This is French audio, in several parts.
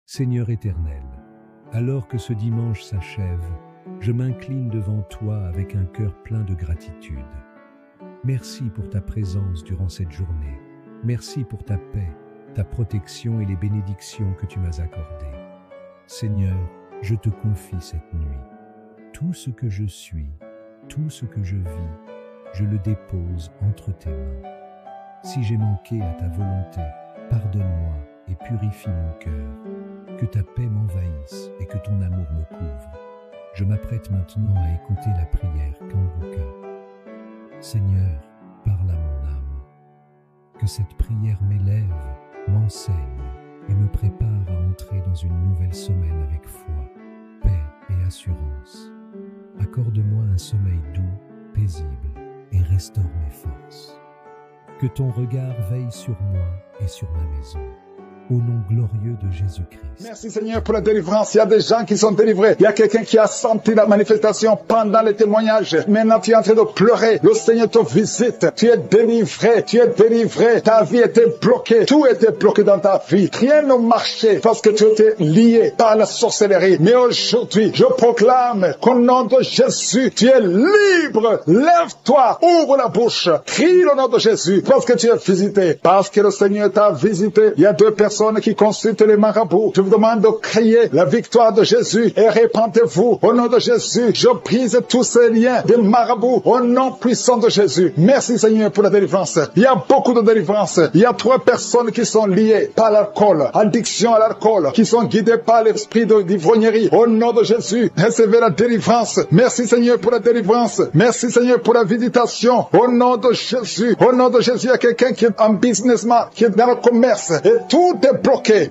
Seigneur éternel, alors que ce dimanche s'achève, je m'incline devant toi avec un cœur plein de gratitude. Merci pour ta présence durant cette journée. Merci pour ta paix, ta protection et les bénédictions que tu m'as accordées. Seigneur, je te confie cette nuit. Tout ce que je suis, tout ce que je vis, je le dépose entre tes mains. Si j'ai manqué à ta volonté, pardonne-moi et purifie mon cœur. Que ta paix m'envahisse et que ton amour me couvre. Je m'apprête maintenant à écouter la prière Kanguka. Seigneur, parle à mon âme. Que cette prière m'élève, m'enseigne et me prépare à entrer dans une nouvelle semaine avec foi, paix et assurance. Accorde-moi un sommeil doux, paisible et restaure mes forces. Que ton regard veille sur moi et sur ma maison. Au nom glorieux de Jésus-Christ. Merci Seigneur pour la délivrance. Il y a des gens qui sont délivrés. Il y a quelqu'un qui a senti la manifestation pendant les témoignages. Maintenant tu es en train de pleurer. Le Seigneur te visite. Tu es délivré. Tu es délivré. Ta vie était bloquée. Tout était bloqué dans ta vie. Rien ne marchait parce que tu étais lié par la sorcellerie. Mais aujourd'hui, je proclame qu'au nom de Jésus, tu es libre. Lève-toi. Ouvre la bouche. Crie le nom de Jésus parce que tu es visité. Parce que le Seigneur t'a visité. Il y a deux personnes qui consultent les marabouts. Je vous demande de crier la victoire de Jésus et répandez-vous. Au nom de Jésus, je brise tous ces liens des marabouts au nom puissant de Jésus. Merci Seigneur pour la délivrance. Il y a beaucoup de délivrance. Il y a 3 personnes qui sont liées par l'alcool, addiction à l'alcool, qui sont guidées par l'esprit d'ivrognerie. Au nom de Jésus, recevez la délivrance. Merci Seigneur pour la délivrance. Merci Seigneur pour la visitation. Au nom de Jésus. Au nom de Jésus, il y a quelqu'un qui est un businessman, qui est dans le commerce et tout est bloqué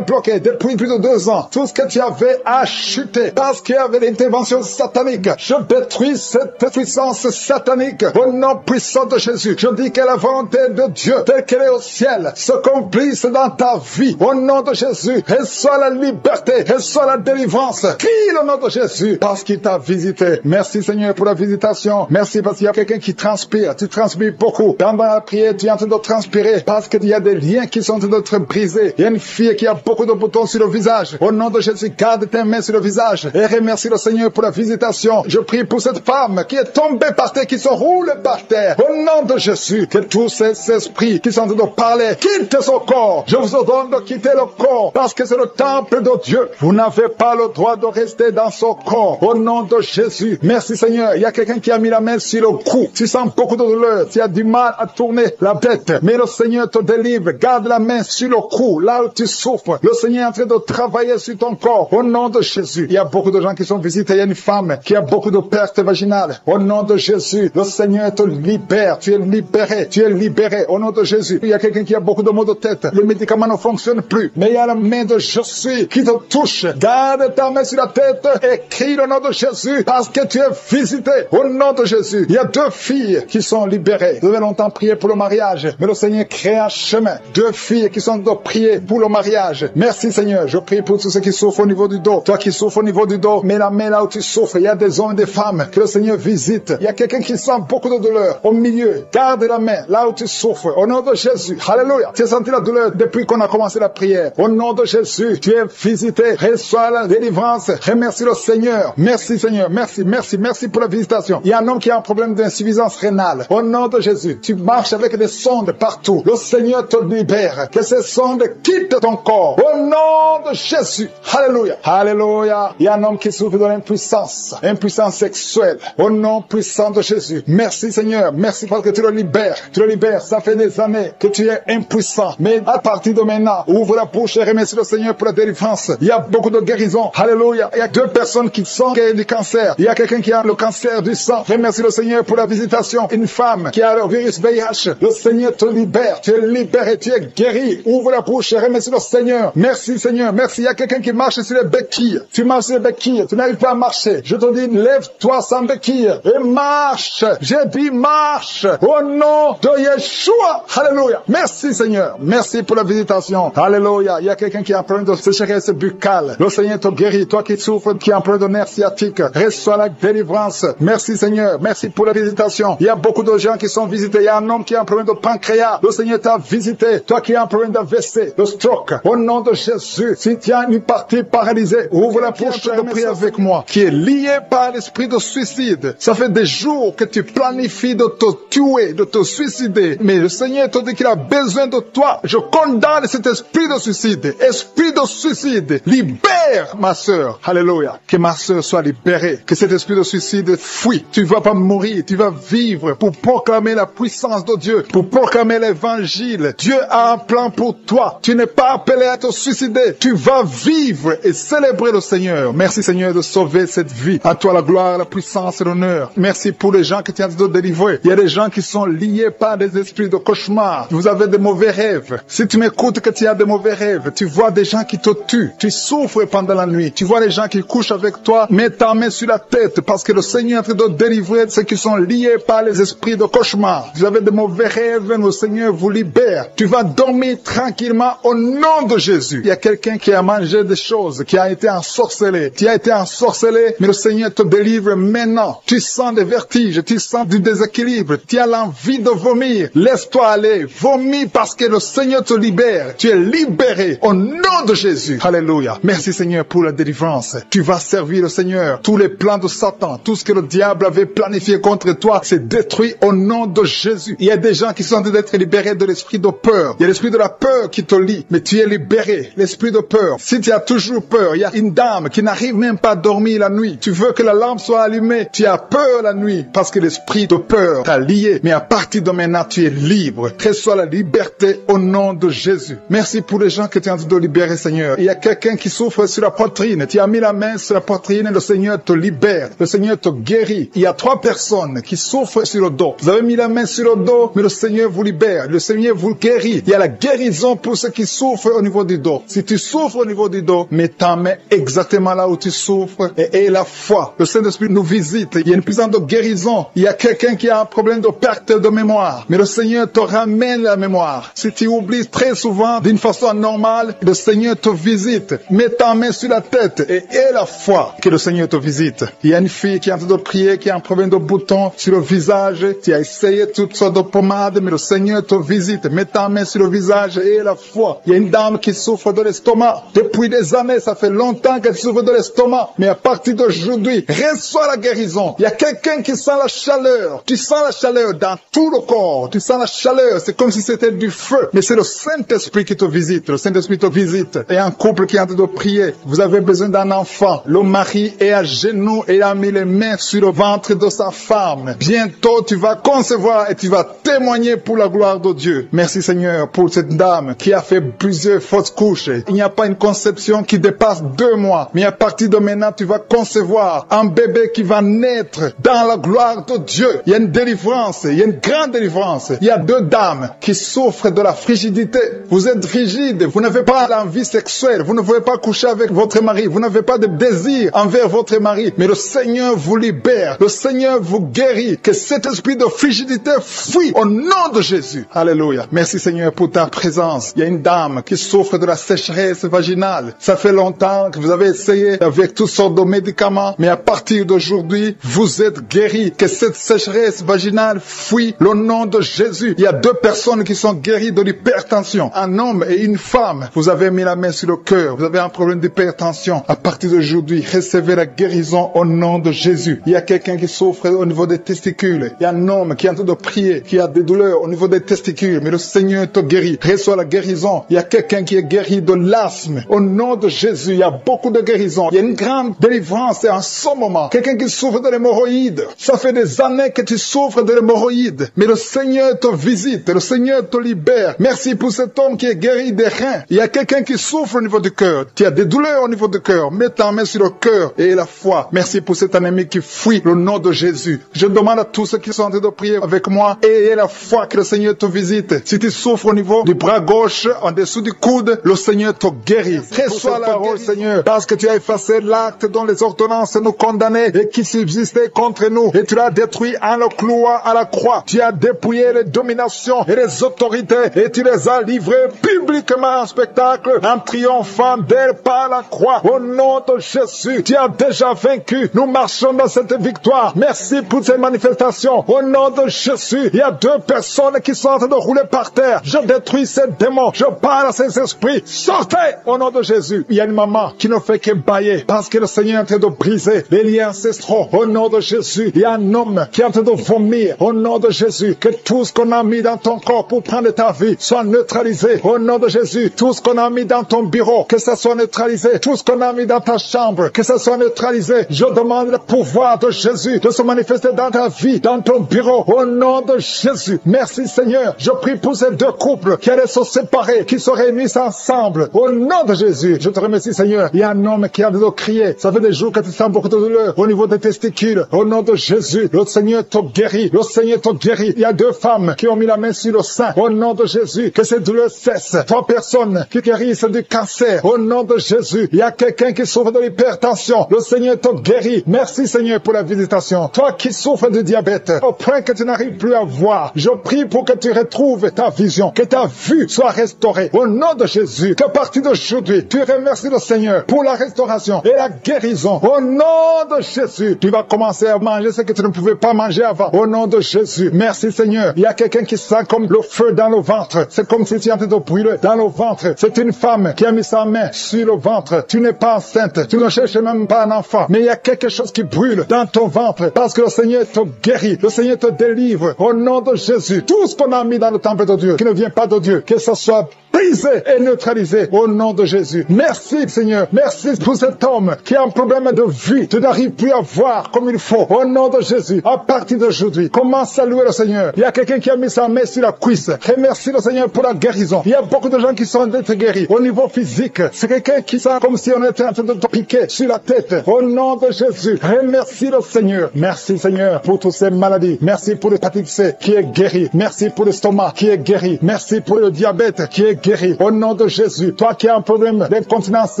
depuis plus de 2 ans. Tout ce que tu avais a chuté parce qu'il y avait l'intervention satanique. Je détruis cette puissance satanique au nom puissant de Jésus. Je dis que la volonté de Dieu, telle qu'elle est au ciel, se accomplisse dans ta vie. Au nom de Jésus, reçois la liberté, reçois la délivrance. Crie le nom de Jésus parce qu'il t'a visité. Merci Seigneur pour la visitation. Merci parce qu'il y a quelqu'un qui transpire. Tu transpires beaucoup. Pendant la prière, tu es en train de transpirer parce qu'il y a des liens qui sont en train d'être brisés. Il y a une fille qui a beaucoup de boutons sur le visage. Au nom de Jésus, garde tes mains sur le visage et remercie le Seigneur pour la visitation. Je prie pour cette femme qui est tombée par terre, qui se roule par terre. Au nom de Jésus, que tous ces esprits qui sont en train de parler quittent son corps. Je vous ordonne de quitter le corps parce que c'est le temple de Dieu. Vous n'avez pas le droit de rester dans son corps. Au nom de Jésus. Merci Seigneur. Il y a quelqu'un qui a mis la main sur le cou. Tu sens beaucoup de douleur. Tu as du mal à tourner la tête. Mais le Seigneur te délivre. Garde la main sur le cou. Là où tu souffres, le Seigneur est en train de travailler sur ton corps. Au nom de Jésus, il y a beaucoup de gens qui sont visités. Il y a une femme qui a beaucoup de pertes vaginales. Au nom de Jésus, le Seigneur te libère. Tu es libéré. Tu es libéré. Au nom de Jésus, il y a quelqu'un qui a beaucoup de maux de tête. Le médicament ne fonctionne plus. Mais il y a la main de Jésus qui te touche. Garde ta main sur la tête et crie le nom de Jésus parce que tu es visité. Au nom de Jésus, il y a 2 filles qui sont libérées. Vous avez longtemps prié pour le mariage, mais le Seigneur crée un chemin. 2 filles qui sont de prier pour le mariage. Merci Seigneur, je prie pour tous ceux qui souffrent au niveau du dos. Toi qui souffres au niveau du dos, mets la main là où tu souffres. Il y a des hommes et des femmes que le Seigneur visite. Il y a quelqu'un qui sent beaucoup de douleur au milieu. Garde la main là où tu souffres. Au nom de Jésus, alléluia. Tu as senti la douleur depuis qu'on a commencé la prière. Au nom de Jésus, tu es visité. Reçois la délivrance. Remercie le Seigneur. Merci Seigneur, merci pour la visitation. Il y a un homme qui a un problème d'insuffisance rénale. Au nom de Jésus, tu marches avec des sondes partout. Le Seigneur te libère. Que ces sondes quittent ton corps. Au nom de Jésus. Alléluia. Alléluia. Il y a un homme qui souffre de l'impuissance. Impuissance sexuelle. Au nom puissant de Jésus. Merci Seigneur. Merci parce que tu le libères. Tu le libères. Ça fait des années que tu es impuissant. Mais à partir de maintenant, ouvre la bouche et remercie le Seigneur pour la délivrance. Il y a beaucoup de guérisons. Alléluia. Il y a 2 personnes qui sont du cancer. Il y a quelqu'un qui a le cancer du sang. Remercie le Seigneur pour la visitation. Une femme qui a le virus VIH. Le Seigneur te libère. Tu es libéré. Tu es guéri. Ouvre la bouche et remercie le Seigneur. Merci Seigneur. Merci. Il y a quelqu'un qui marche sur les béquilles. Tu marches sur les béquilles. Tu n'arrives pas à marcher. Je te dis, lève-toi sans béquilles et marche. J'ai dit marche. Au nom de Yeshua. Alléluia. Merci Seigneur. Merci pour la visitation. Alléluia. Il y a quelqu'un qui a un problème de sécheresse buccale. Le Seigneur te guérit. Toi qui souffres, qui a un problème de nerf sciatique, reçois la délivrance. Merci Seigneur. Merci pour la visitation. Il y a beaucoup de gens qui sont visités. Il y a un homme qui a un problème de pancréas. Le Seigneur t'a visité. Toi qui as un problème d'AVC, AVC, le stroke. Au nom de Jésus, si tu as une partie paralysée, ouvre la bouche de prier avec moi, qui est liée par l'esprit de suicide. Ça fait des jours que tu planifies de te tuer, de te suicider. Mais le Seigneur te dit qu'il a besoin de toi. Je condamne cet esprit de suicide. Esprit de suicide, libère ma sœur. Alléluia. Que ma sœur soit libérée. Que cet esprit de suicide fuit. Tu ne vas pas mourir, tu vas vivre pour proclamer la puissance de Dieu, pour proclamer l'évangile. Dieu a un plan pour toi. Tu n'es pas appelé à te suicider. Tu vas vivre et célébrer le Seigneur. Merci Seigneur de sauver cette vie. À toi la gloire, la puissance et l'honneur. Merci pour les gens que tu as de délivrer. Il y a des gens qui sont liés par des esprits de cauchemar. Vous avez des mauvais rêves. Si tu m'écoutes que tu as des mauvais rêves, tu vois des gens qui te tuent. Tu souffres pendant la nuit. Tu vois les gens qui couchent avec toi. Mets ta main sur la tête parce que le Seigneur est en train de délivrer ceux qui sont liés par les esprits de cauchemar. Vous avez des mauvais rêves, le Seigneur vous libère. Tu vas dormir tranquillement au nom de Jésus. Il y a quelqu'un qui a mangé des choses, qui a été ensorcelé. Tu as été ensorcelé, mais le Seigneur te délivre maintenant. Tu sens des vertiges, tu sens du déséquilibre, tu as l'envie de vomir. Laisse-toi aller, vomis parce que le Seigneur te libère. Tu es libéré au nom de Jésus. Alléluia. Merci Seigneur pour la délivrance. Tu vas servir le Seigneur. Tous les plans de Satan, tout ce que le diable avait planifié contre toi, c'est détruit au nom de Jésus. Il y a des gens qui sont en train d'être libérés de l'esprit de peur. Il y a l'esprit de la peur qui te lie, mais tu es libéré. L'esprit de peur. Si tu as toujours peur, il y a une dame qui n'arrive même pas à dormir la nuit. Tu veux que la lampe soit allumée. Tu as peur la nuit parce que l'esprit de peur t'a lié. Mais à partir de maintenant, tu es libre. Reçois la liberté au nom de Jésus. Merci pour les gens que tu es en train de libérer, Seigneur. Il y a quelqu'un qui souffre sur la poitrine. Tu as mis la main sur la poitrine et le Seigneur te libère. Le Seigneur te guérit. Il y a 3 personnes qui souffrent sur le dos. Vous avez mis la main sur le dos, mais le Seigneur vous libère. Le Seigneur vous guérit. Il y a la guérison pour ceux qui souffrent au niveau du dos. Si tu souffres au niveau du dos, mets ta main exactement là où tu souffres et aie la foi. Le Saint-Esprit nous visite. Il y a une puissance de guérison. Il y a quelqu'un qui a un problème de perte de mémoire. Mais le Seigneur te ramène la mémoire. Si tu oublies très souvent d'une façon anormale, le Seigneur te visite. Mets ta main sur la tête et aie la foi que le Seigneur te visite. Il y a une fille qui est en train de prier, qui a un problème de bouton sur le visage. Tu as essayé toutes sortes de pommades, mais le Seigneur te visite. Mets ta main sur le visage et aie la foi. Il y a une dame qui souffre de l'estomac. Depuis des années, ça fait longtemps qu'elle souffre de l'estomac. Mais à partir d'aujourd'hui, reçois la guérison. Il y a quelqu'un qui sent la chaleur. Tu sens la chaleur dans tout le corps. Tu sens la chaleur. C'est comme si c'était du feu. Mais c'est le Saint-Esprit qui te visite. Le Saint-Esprit te visite. Et un couple qui est en train de prier. Vous avez besoin d'un enfant. Le mari est à genoux et a mis les mains sur le ventre de sa femme. Bientôt, tu vas concevoir et tu vas témoigner pour la gloire de Dieu. Merci Seigneur pour cette dame qui a fait plusieurs fausses couches. Il n'y a pas une conception qui dépasse 2 mois. Mais à partir de maintenant, tu vas concevoir un bébé qui va naître dans la gloire de Dieu. Il y a une délivrance. Il y a une grande délivrance. Il y a 2 dames qui souffrent de la frigidité. Vous êtes frigide. Vous n'avez pas l'envie sexuelle. Vous ne pouvez pas coucher avec votre mari. Vous n'avez pas de désir envers votre mari. Mais le Seigneur vous libère. Le Seigneur vous guérit. Que cet esprit de frigidité fuit au nom de Jésus. Alléluia. Merci Seigneur pour ta présence. Il y a une dame qui souffre de la sécheresse vaginale. Ça fait longtemps que vous avez essayé avec toutes sortes de médicaments. Mais à partir d'aujourd'hui, vous êtes guéris. Que cette sécheresse vaginale fuit le nom de Jésus. Il y a 2 personnes qui sont guéries de l'hypertension. Un homme et une femme. Vous avez mis la main sur le cœur. Vous avez un problème d'hypertension. À partir d'aujourd'hui, recevez la guérison au nom de Jésus. Il y a quelqu'un qui souffre au niveau des testicules. Il y a un homme qui est en train de prier, qui a des douleurs au niveau des testicules. Mais le Seigneur te guérit. Reçois la guérison. Il y a quelqu'un qui est guéri de l'asthme. Au nom de Jésus, il y a beaucoup de guérisons. Il y a une grande délivrance en ce moment. Quelqu'un qui souffre de l'hémorroïde. Ça fait des années que tu souffres de l'hémorroïde. Mais le Seigneur te visite. Le Seigneur te libère. Merci pour cet homme qui est guéri des reins. Il y a quelqu'un qui souffre au niveau du cœur. Tu as des douleurs au niveau du cœur. Mets ta main sur le cœur et la foi. Merci pour cet ennemi qui fuit le nom de Jésus. Je demande à tous ceux qui sont en train de prier avec moi, ayez la foi que le Seigneur te visite. Si tu souffres au niveau du bras gauche, en dessous du coude, le Seigneur te guérit. Reçois la parole, Seigneur, parce que tu as effacé l'acte dont les ordonnances nous condamnaient et qui subsistait contre nous. Et tu l'as détruit en le clouant à la croix. Tu as dépouillé les dominations et les autorités et tu les as livrées publiquement en spectacle en triomphant d'elles par la croix. Au nom de Jésus, tu as déjà vaincu. Nous marchons dans cette victoire. Merci pour ces manifestations. Au nom de Jésus, il y a 2 personnes qui sont en train de rouler par terre. Je détruis ces démons. Je parle à ces esprits. Sortez au nom de Jésus. Il y a une maman qui ne fait que bailler parce que le Seigneur est en train de briser les liens ancestraux. Au nom de Jésus, il y a un homme qui est en train de vomir. Au nom de Jésus, que tout ce qu'on a mis dans ton corps pour prendre ta vie soit neutralisé. Au nom de Jésus, tout ce qu'on a mis dans ton bureau, que ça soit neutralisé. Tout ce qu'on a mis dans ta chambre, que ça soit neutralisé. Je demande le pouvoir de Jésus de se manifester dans ta vie, dans ton bureau. Au nom de Jésus. Merci Seigneur. Je prie pour ces deux couples qui allaient se séparer, qui se réunissent ensemble. Au nom de Jésus. Je te remercie Seigneur. Il y a un homme qui a de crier. Ça fait des jours que tu sens beaucoup de douleur au niveau des testicules. Au nom de Jésus. Le Seigneur te guérit. Le Seigneur te guérit. Il y a deux femmes qui ont mis la main sur le sein. Au nom de Jésus. Que ces douleurs cessent. Trois personnes qui guérissent du cancer. Au nom de Jésus. Il y a quelqu'un qui souffre de l'hypertension. Le Seigneur te guérit. Merci Seigneur pour la visitation. Toi qui souffres de diabète, au point que tu n'arrives plus à voir, je prie pour que tu retrouves ta vision, que ta vue soit restaurée. Au nom de Jésus, qu'à partir d'aujourd'hui, tu remercies le Seigneur pour la restauration et la guérison. Au nom de Jésus, tu vas commencer à manger ce que tu ne pouvais pas manger avant. Au nom de Jésus, merci Seigneur. Il y a quelqu'un qui sent comme le feu dans le ventre. C'est comme si tu es en train de brûler dans le ventre. C'est une femme qui a mis sa main sur le ventre. Tu n'es pas enceinte. Tu ne cherches même pas un enfant. Mais il y a quelque chose qui brûle dans ton ventre parce que le Seigneur te guérit. Le Seigneur te délivre. Au nom de Jésus, tout ce qu'on a mis dans le temple de Dieu, qui ne vient pas de Dieu, que ce soit brisé et neutralisé au nom de Jésus. Merci Seigneur. Merci pour cet homme qui a un problème de vue. Tu n'arrives plus à voir comme il faut. Au nom de Jésus, à partir d'aujourd'hui, commence à louer le Seigneur. Il y a quelqu'un qui a mis sa main sur la cuisse. Remercie le Seigneur pour la guérison. Il y a beaucoup de gens qui sont d'être guéris. Au niveau physique, c'est quelqu'un qui sent comme si on était en train de te piquer sur la tête. Au nom de Jésus, remercie le Seigneur. Merci Seigneur pour toutes ces maladies. Merci pour l'hépatite C qui est guéri. Merci pour l'estomac qui est guéri. Merci pour le diabète qui est guéri. Au nom de Jésus, toi qui as un problème d'incontinence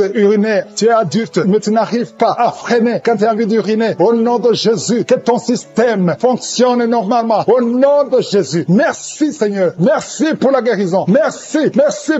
urinaire, tu es adulte, mais tu n'arrives pas à freiner quand tu as envie d'uriner. Au nom de Jésus, que ton système fonctionne normalement. Au nom de Jésus, merci Seigneur. Merci pour la guérison. Merci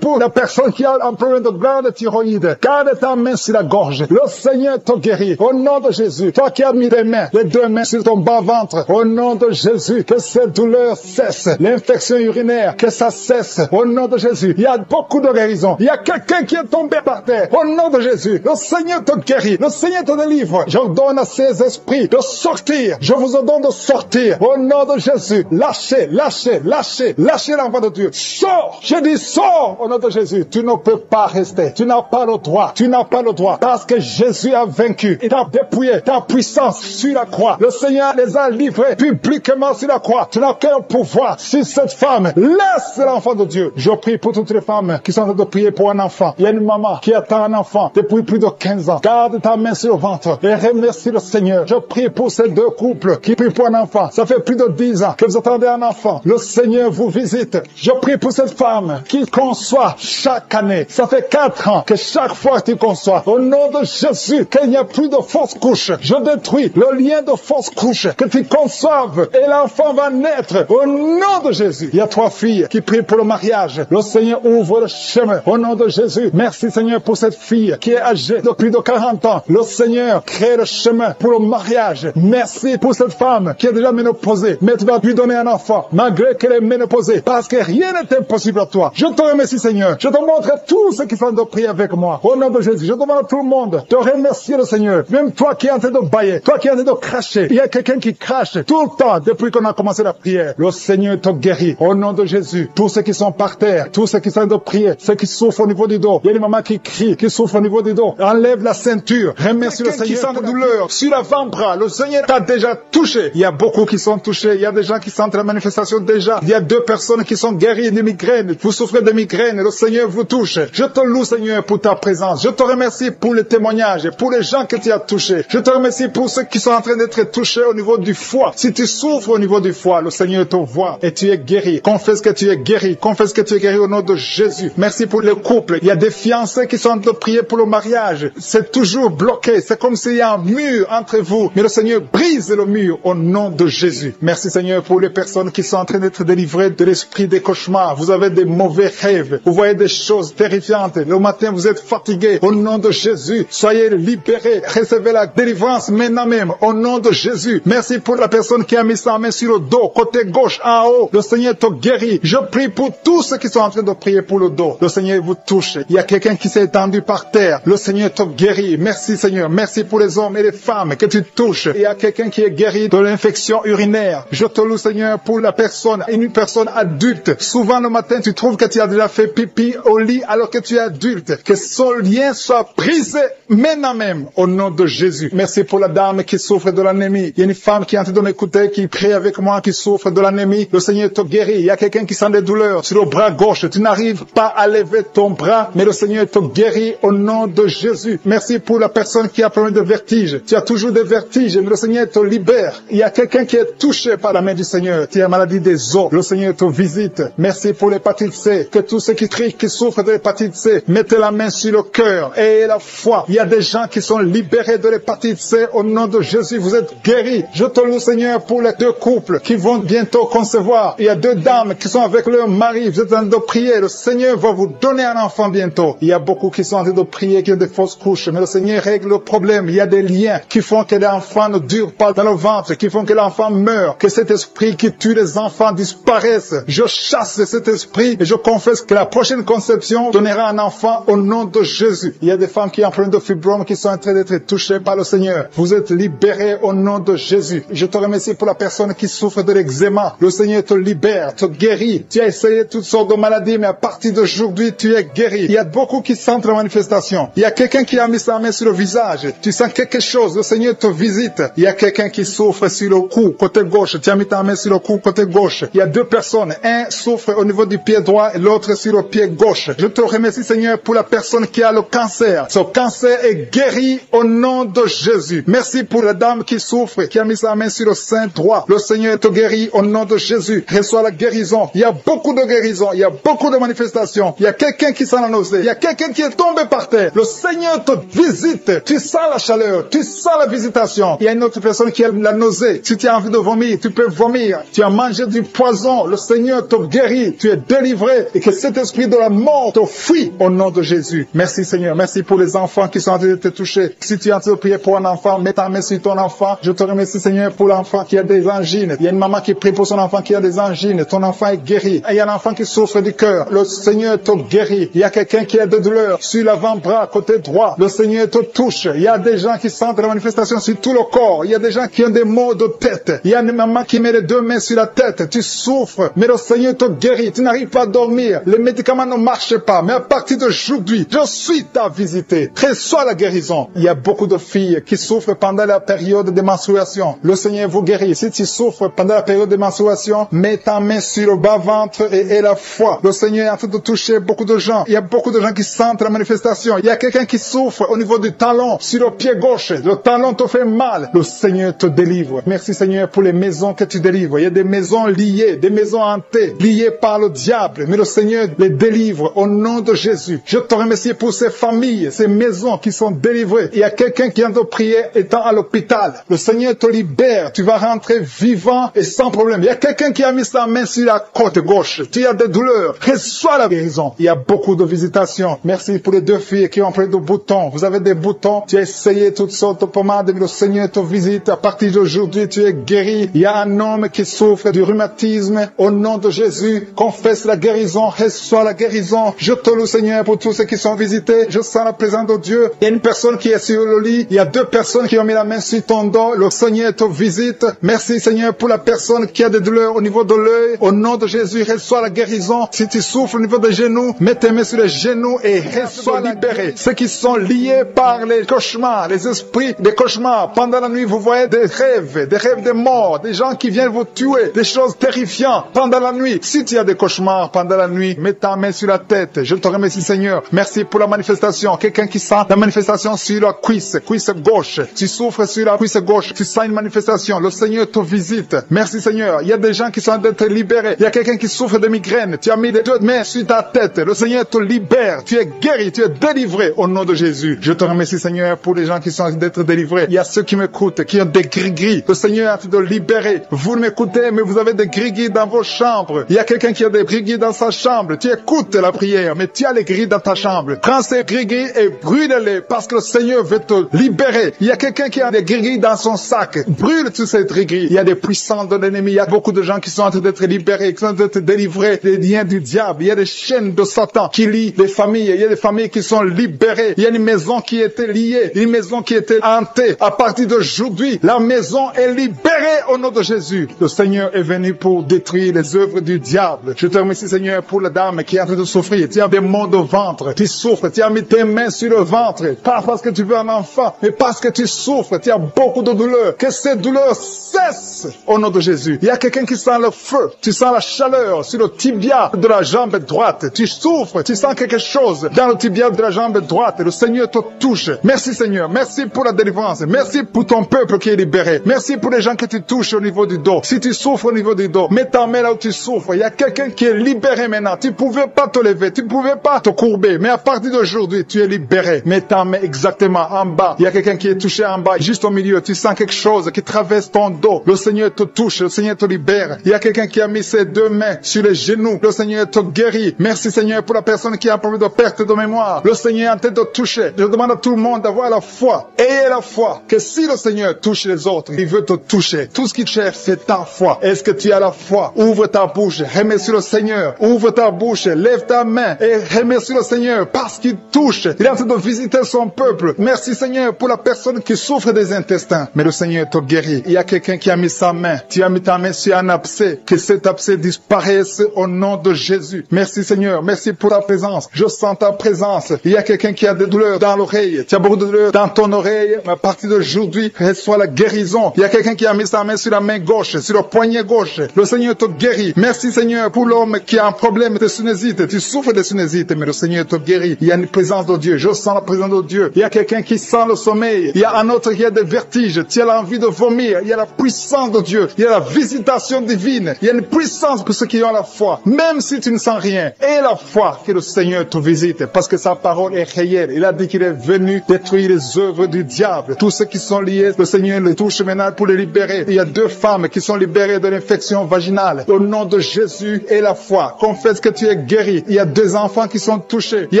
pour la personne qui a un problème de glande thyroïde. Garde ta main sur la gorge. Le Seigneur te guérit. Au nom de Jésus, toi qui as mis tes mains, les deux mains sur ton bas-ventre. Au nom de Jésus, que cette douleur cesse. L'infection urinaire, que ça cesse. Au nom de Jésus, il y a beaucoup de guérison. Il y a quelqu'un qui est tombé par terre. Au nom de Jésus, le Seigneur te guérit. Le Seigneur te délivre. J'ordonne à ces esprits de sortir. Je vous ordonne de sortir. Au nom de Jésus, lâchez l'enfant de Dieu. Sors. Je dis sors au nom de Jésus. Tu ne peux pas rester. Tu n'as pas le droit. Tu n'as pas le droit. Parce que Jésus a vaincu. Il a dépouillé ta puissance sur la croix. Le Seigneur les a livrés publiquement sur la croix. Tu n'as qu'un pouvoir sur cette femme. Laisse l'enfant de Dieu. Je prie pour toutes les femmes qui sont en train de prier pour un enfant. Il y a une maman qui attend un enfant depuis plus de 15 ans. Garde ta main sur le ventre et remercie le Seigneur. Je prie pour ces deux couples qui prient pour un enfant. Ça fait plus de 10 ans que vous attendez un enfant. Le Seigneur vous visite. Je prie pour cette femme qui conçoit chaque année. Ça fait 4 ans que chaque fois tu conçois. Au nom de Jésus, qu'il n'y a plus de fausses couches. Je détruis le lien de fausses couches. Que tu conçoives et l'enfant va naître. Au nom de Jésus. Il y a 3 filles qui prient pour le mariage. Le Seigneur ouvre le chemin. Au nom de Jésus. Merci Seigneur pour cette fille qui est âgée de plus de 40 ans. Le Seigneur crée le chemin pour le mariage. Merci pour cette femme qui est déjà ménopausée. Mais tu vas lui donner un enfant malgré qu'elle est ménopausée. Parce que rien n'est impossible à toi. Je te remercie Seigneur. Je te montre tous ceux qui sont de prier avec moi. Au nom de Jésus. Je demande à tout le monde de remercier le Seigneur. Même toi qui es en train de bailler. Toi qui es en train de cracher. Il y a quelqu'un qui crache tout le temps depuis qu'on a commencé la prière. Le Seigneur te guérit. Au nom de Jésus. Tous ceux qui sont par terre. Tous ceux qui sont de prier. Ceux qui souffrent au niveau du dos. Il y a des mamans qui crient, qui souffrent au niveau du dos. Enlève la ceinture. Remercie le Seigneur. Qui sent de douleur sur l'avant-bras. Le Seigneur t'a déjà touché. Il y a beaucoup qui sont touchés. Il y a des gens qui sentent la manifestation déjà. Il y a 2 personnes qui sont guéries de migraines. Vous souffrez de migraines. Le Seigneur vous touche. Je te loue Seigneur pour ta présence. Je te remercie pour les témoignages, pour les gens que tu as touchés. Je te remercie pour ceux qui sont en train d'être touchés au niveau du foie. Si tu souffres au niveau du foie, le Seigneur te voit et tu es guéri. Confesse que tu es guéri. Confesse que tu es guéri au nom de Jésus. Merci pour les couples. Il y a des fiancés qui sont en train de prier pour le mariage. C'est toujours bloqué. C'est comme s'il y a un mur entre vous. Mais le Seigneur brise le mur au nom de Jésus. Merci Seigneur pour les personnes qui sont en train d'être délivrées de l'esprit des cauchemars. Vous avez des mauvais rêves. Vous voyez des choses terrifiantes. Le matin, vous êtes fatigué. Au nom de Jésus, soyez libérés. Recevez la délivrance maintenant même. Au nom de Jésus. Merci pour la personne qui a mis sa main sur le dos, côté gauche, en haut. Le Seigneur te guérit. Je prie pour tous ceux qui sont en train de prier pour le dos. Le Seigneur vous touche. Il y a quelqu'un qui s'est étendu par terre. Le Seigneur te guérit. Merci Seigneur. Merci pour les hommes et les femmes que tu touches. Il y a quelqu'un qui est guéri de l'infection urinaire. Je te loue Seigneur pour la personne, une personne adulte. Souvent le matin tu trouves que tu as déjà fait pipi au lit alors que tu es adulte. Que son lien soit brisé maintenant même au nom de Jésus. Merci pour la dame qui souffre de l'anémie. Il y a une femme qui est en train de m'écouter, qui prie avec moi, qui souffre de l'anémie. Le Seigneur te guérit. Il y a quelqu'un qui sent des douleurs sur le bras gauche. Tu n'arrives pas à lever ton bras, mais le Seigneur te guérit au nom de Jésus. Merci pour la personne qui a problème de vertige. Tu as toujours des vertiges, mais le Seigneur te libère. Il y a quelqu'un qui est touché par la main du Seigneur. Tu as maladie des os. Le Seigneur te visite. Merci pour l'hépatite C. Que tous ceux qui crient, qui souffrent de l'hépatite C, mettez la main sur le cœur et la foi. Il y a des gens qui sont libérés de l'hépatite C au nom de Jésus. Vous êtes guéris. Je te loue Seigneur pour les 2 couples qui vont bientôt concevoir. Il y a 2 dames qui sont avec leur mari. Vous êtes en train de prier. Le Seigneur va vous donner un enfant bientôt. Il y a beaucoup qui sont en train de prier, qui ont des fausses couches. Mais le Seigneur règle le problème. Il y a des liens qui font que l'enfant ne dure pas dans le ventre, qui font que l'enfant meurt, que cet esprit qui tue les enfants disparaisse. Je chasse cet esprit et je confesse que la prochaine conception donnera un enfant au nom de Jésus. Il y a des femmes qui ont problème de fibrome qui sont en train d'être touchées par le Seigneur. Vous êtes libérés au nom de Jésus. Je te remercie pour la personne qui souffre de l'eczéma. Le Seigneur te libère, te guérit. Tu as essayé toutes sortes de maladies, mais à partir d'aujourd'hui, tu es guéri. Il y a beaucoup qui sentent la manifestation. Il y a quelqu'un qui a mis sa main sur le visage. Tu sens quelque chose. Le Seigneur te visite. Il y a quelqu'un qui souffre sur le cou, côté gauche. Tu as mis ta main sur le cou, côté gauche. Il y a 2 personnes. Un souffre au niveau du pied droit et l'autre sur le pied gauche. Je te remercie, Seigneur, pour la personne qui a le cancer. Ce cancer est guéri au nom de Jésus. Merci pour la dame qui souffre, qui a mis sa main sur le sein droit. Le Seigneur te guérit au nom de Jésus. Reçois la guérison. Il y a beaucoup de guérisons. Il y a beaucoup de manifestations. Il y a quelqu'un qui sent la nausée. Il y a quelqu'un qui est tombé par terre. Le Seigneur te visite. Tu sens la chaleur. Tu sens la visitation. Il y a une autre personne qui a la nausée. Si tu as envie de vomir, tu peux vomir. Tu as mangé du poison. Le Seigneur te guérit. Tu es délivré. Et que cet esprit de la mort te fuit au nom de Jésus. Merci Seigneur. Merci pour les enfants qui sont en train de te toucher. Si tu es en train de prier pour un enfant, mets ta main sur ton enfant. Je te remercie Seigneur pour l'enfant qui a des angines. Il y a une maman qui prie pour son enfant qui a des angines. Ton enfant est guéri. Et il y a un enfant qui souffre du cœur. Le Seigneur te guérit. Il y a quelqu'un qui a des douleurs sur l'avant-bras, côté droit. Le Seigneur te touche. Il y a des gens qui sentent la manifestation sur tout le corps. Il y a des gens qui ont des maux de tête. Il y a une maman qui met les 2 mains sur la tête. Tu souffres, mais le Seigneur te guérit. Tu n'arrives pas à dormir. Les médicaments ne marchent pas. Mais à partir d'aujourd'hui, je suis ta visité. Reçois la guérison. Il y a beaucoup de filles qui souffrent pendant la période de menstruation. Le Seigneur vous guérit. Si tu souffres pendant la période de menstruation, mets ta main sur le bas-ventre et la foi. Le Seigneur est en train de toucher beaucoup de gens. Il y a beaucoup de gens qui sentent la manifestation. Il y a quelqu'un qui souffre au niveau du talon, sur le pied gauche. Le talon te fait mal. Le Seigneur te délivre. Merci Seigneur pour les maisons que tu délivres. Il y a des maisons liées, des maisons hantées, liées par le diable. Mais le Seigneur les délivre au nom de Jésus. Je te remercie pour ces familles, ces maisons qui sont délivrées. Il y a quelqu'un qui vient de prier étant à l'hôpital. Le Seigneur te libère. Tu vas rentrer vivant et sans problème. Il y a quelqu'un qui a mis sa main sur la côte gauche. Tu as des douleurs. Reçois la guérison. Il y a beaucoup de visitations. Merci pour les 2 filles qui ont pris de boutons. Vous avez des boutons. Tu as essayé toutes sortes de pommades, mais le Seigneur te visite. À partir d'aujourd'hui, tu es guéri. Il y a un homme qui souffre du rhumatisme. Au nom de Jésus, confesse la guérison. Reçois la guérison. Je te loue, Seigneur, pour tous ceux qui sont visités. Je sens la présence de Dieu. Il y a une personne qui est sur le lit. Il y a 2 personnes qui ont mis la main sur ton dos. Le Seigneur te visite. Merci, Seigneur, pour la personne qui a des douleurs au niveau de l'œil. Au nom de Jésus, reçois la guérison. Si tu souffres au niveau des genoux, mets tes mains sur les genoux et reçois libéré. Ceux qui sont liés par les cauchemars, les esprits des cauchemars. Pendant la nuit, vous voyez des rêves de mort, des gens qui viennent vous tuer, des choses terrifiantes pendant la nuit. Si tu as des cauchemars pendant la nuit, mets ta main sur la tête. Je te remercie, Seigneur. Merci pour la manifestation. Quelqu'un qui sent la manifestation sur la cuisse gauche. Tu souffres sur la cuisse gauche. Tu sens une manifestation. Le Seigneur te visite. Merci, Seigneur. Il y a des gens qui sont d'être libérés. Il y a quelqu'un qui souffre de migraine. Tu as mis les 2 mains sur ta tête. Le Seigneur te libère. Tu es guéri. Tu es délivré au nom de Jésus. Je te remercie, Seigneur, pour les gens qui sont d'être délivrés. Il y a ceux qui m'écoutent, qui ont des gris-gris. Le Seigneur a fait de libérer. Vous m'écoutez, mais vous avez des gris-gris dans vos chambres. Il y a quelqu'un qui a des gris-gris dans sa chambre. Tu écoutes la prière, mais tu as les gris dans ta chambre. Prends ces gris-gris et brûle-les parce que le Seigneur veut te libérer. Il y a quelqu'un qui a des gris-gris dans son sac. Brûle tous ces gris-gris. Il y a des puissants de l'ennemi. Il y a beaucoup de gens qui sont en train d'être libérés, qui sont en train d'être délivrés des liens du diable. diable. Il y a des chaînes de Satan qui lient les familles. Il y a des familles qui sont libérées. Il y a une maison qui était liée, une maison qui était hantée. À partir d'aujourd'hui, la maison est libérée au nom de Jésus. Le Seigneur est venu pour détruire les œuvres du diable. Je te remercie, Seigneur, pour la dame qui est en train de souffrir. Tu as des maux de ventre. Tu souffres. Tu as mis tes mains sur le ventre. Pas parce que tu veux un enfant, mais parce que tu souffres. Tu as beaucoup de douleurs. Que ces douleurs cessent au nom de Jésus. Il y a quelqu'un qui sent le feu. Tu sens la chaleur sur le tibia de la jambe droite. Tu souffres. Tu sens quelque chose dans le tibia de la jambe droite. Le Seigneur te touche. Merci, Seigneur. Merci pour la délivrance. Merci pour ton peuple qui est libéré. Merci pour les gens que tu touches au niveau du dos. Si tu souffres au niveau du dos, mets ta main là où tu souffres. Il y a quelqu'un qui est libéré maintenant. Tu ne pouvais pas te lever. Tu ne pouvais pas te courber. Mais à partir d'aujourd'hui, tu es libéré. Mets ta main exactement en bas. Il y a quelqu'un qui est touché en bas. Juste au milieu, tu sens quelque chose qui traverse ton dos. Le Seigneur te touche. Le Seigneur te libère. Il y a quelqu'un qui a mis ses deux mains sur les genoux. Le Seigneur te guérit. Merci, Seigneur, pour la personne qui a un problème de perte de mémoire. Le Seigneur est en train de toucher. Je demande à tout le monde d'avoir la foi. Ayez la foi que si le Seigneur touche les autres, il veut te toucher. Tout ce qu'il cherche, c'est ta foi. Est-ce que tu as la foi? Ouvre ta bouche. Remercie le Seigneur. Ouvre ta bouche. Lève ta main et remercie le Seigneur parce qu'il touche. Il est en train de visiter son peuple. Merci, Seigneur, pour la personne qui souffre des intestins. Mais le Seigneur te guérit. Il y a quelqu'un qui a mis sa main. Tu as mis ta main sur un abcès. Que cet abcès disparaisse au nom de Jésus. Merci, Seigneur. Merci pour ta présence. Je sens ta présence. Il y a quelqu'un qui a des douleurs dans l'oreille. Tu as beaucoup de douleurs dans ton oreille. Mais à partir d'aujourd'hui, reçois la guérison. Il y a quelqu'un qui a mis sa main sur la main gauche, sur le poignet gauche. Le Seigneur te guérit. Merci, Seigneur, pour l'homme qui a un problème de sinusite. Tu souffres de sinusite, mais le Seigneur te guérit. Il y a une présence de Dieu. Je sens la présence de Dieu. Il y a quelqu'un qui sent le sommeil. Il y a un autre qui a des vertiges. Tu as l'envie de vomir. Il y a la puissance de Dieu. Il y a la visitation divine. Il y a une puissance pour ceux qui ont la foi. Même si tu ne sens rien, aie la foi que le Seigneur te visite parce que sa parole est réelle. Il a dit qu'il est venu détruire les œuvres du diable. Tous ceux qui sont liés, le Seigneur les touche maintenant pour les libérer. Il y a 2 femmes qui sont libérées de l'infection vaginale. Au nom de Jésus et la foi, confesse que tu es guéri. Il y a 2 enfants qui sont touchés. Il y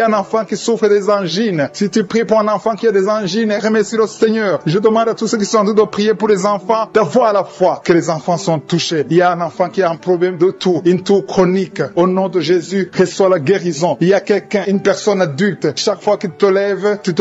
a un enfant qui souffre des angines. Si tu pries pour un enfant qui a des angines, remercie le Seigneur. Je demande à tous ceux qui sont en train de prier pour les enfants d'avoir la foi que les enfants sont touchés. Il y a un enfant qui a un problème de toux, une toux chronique. Au nom de Jésus, reçois la guérison. Il y a quelqu'un, une personne adulte, chaque fois que tu te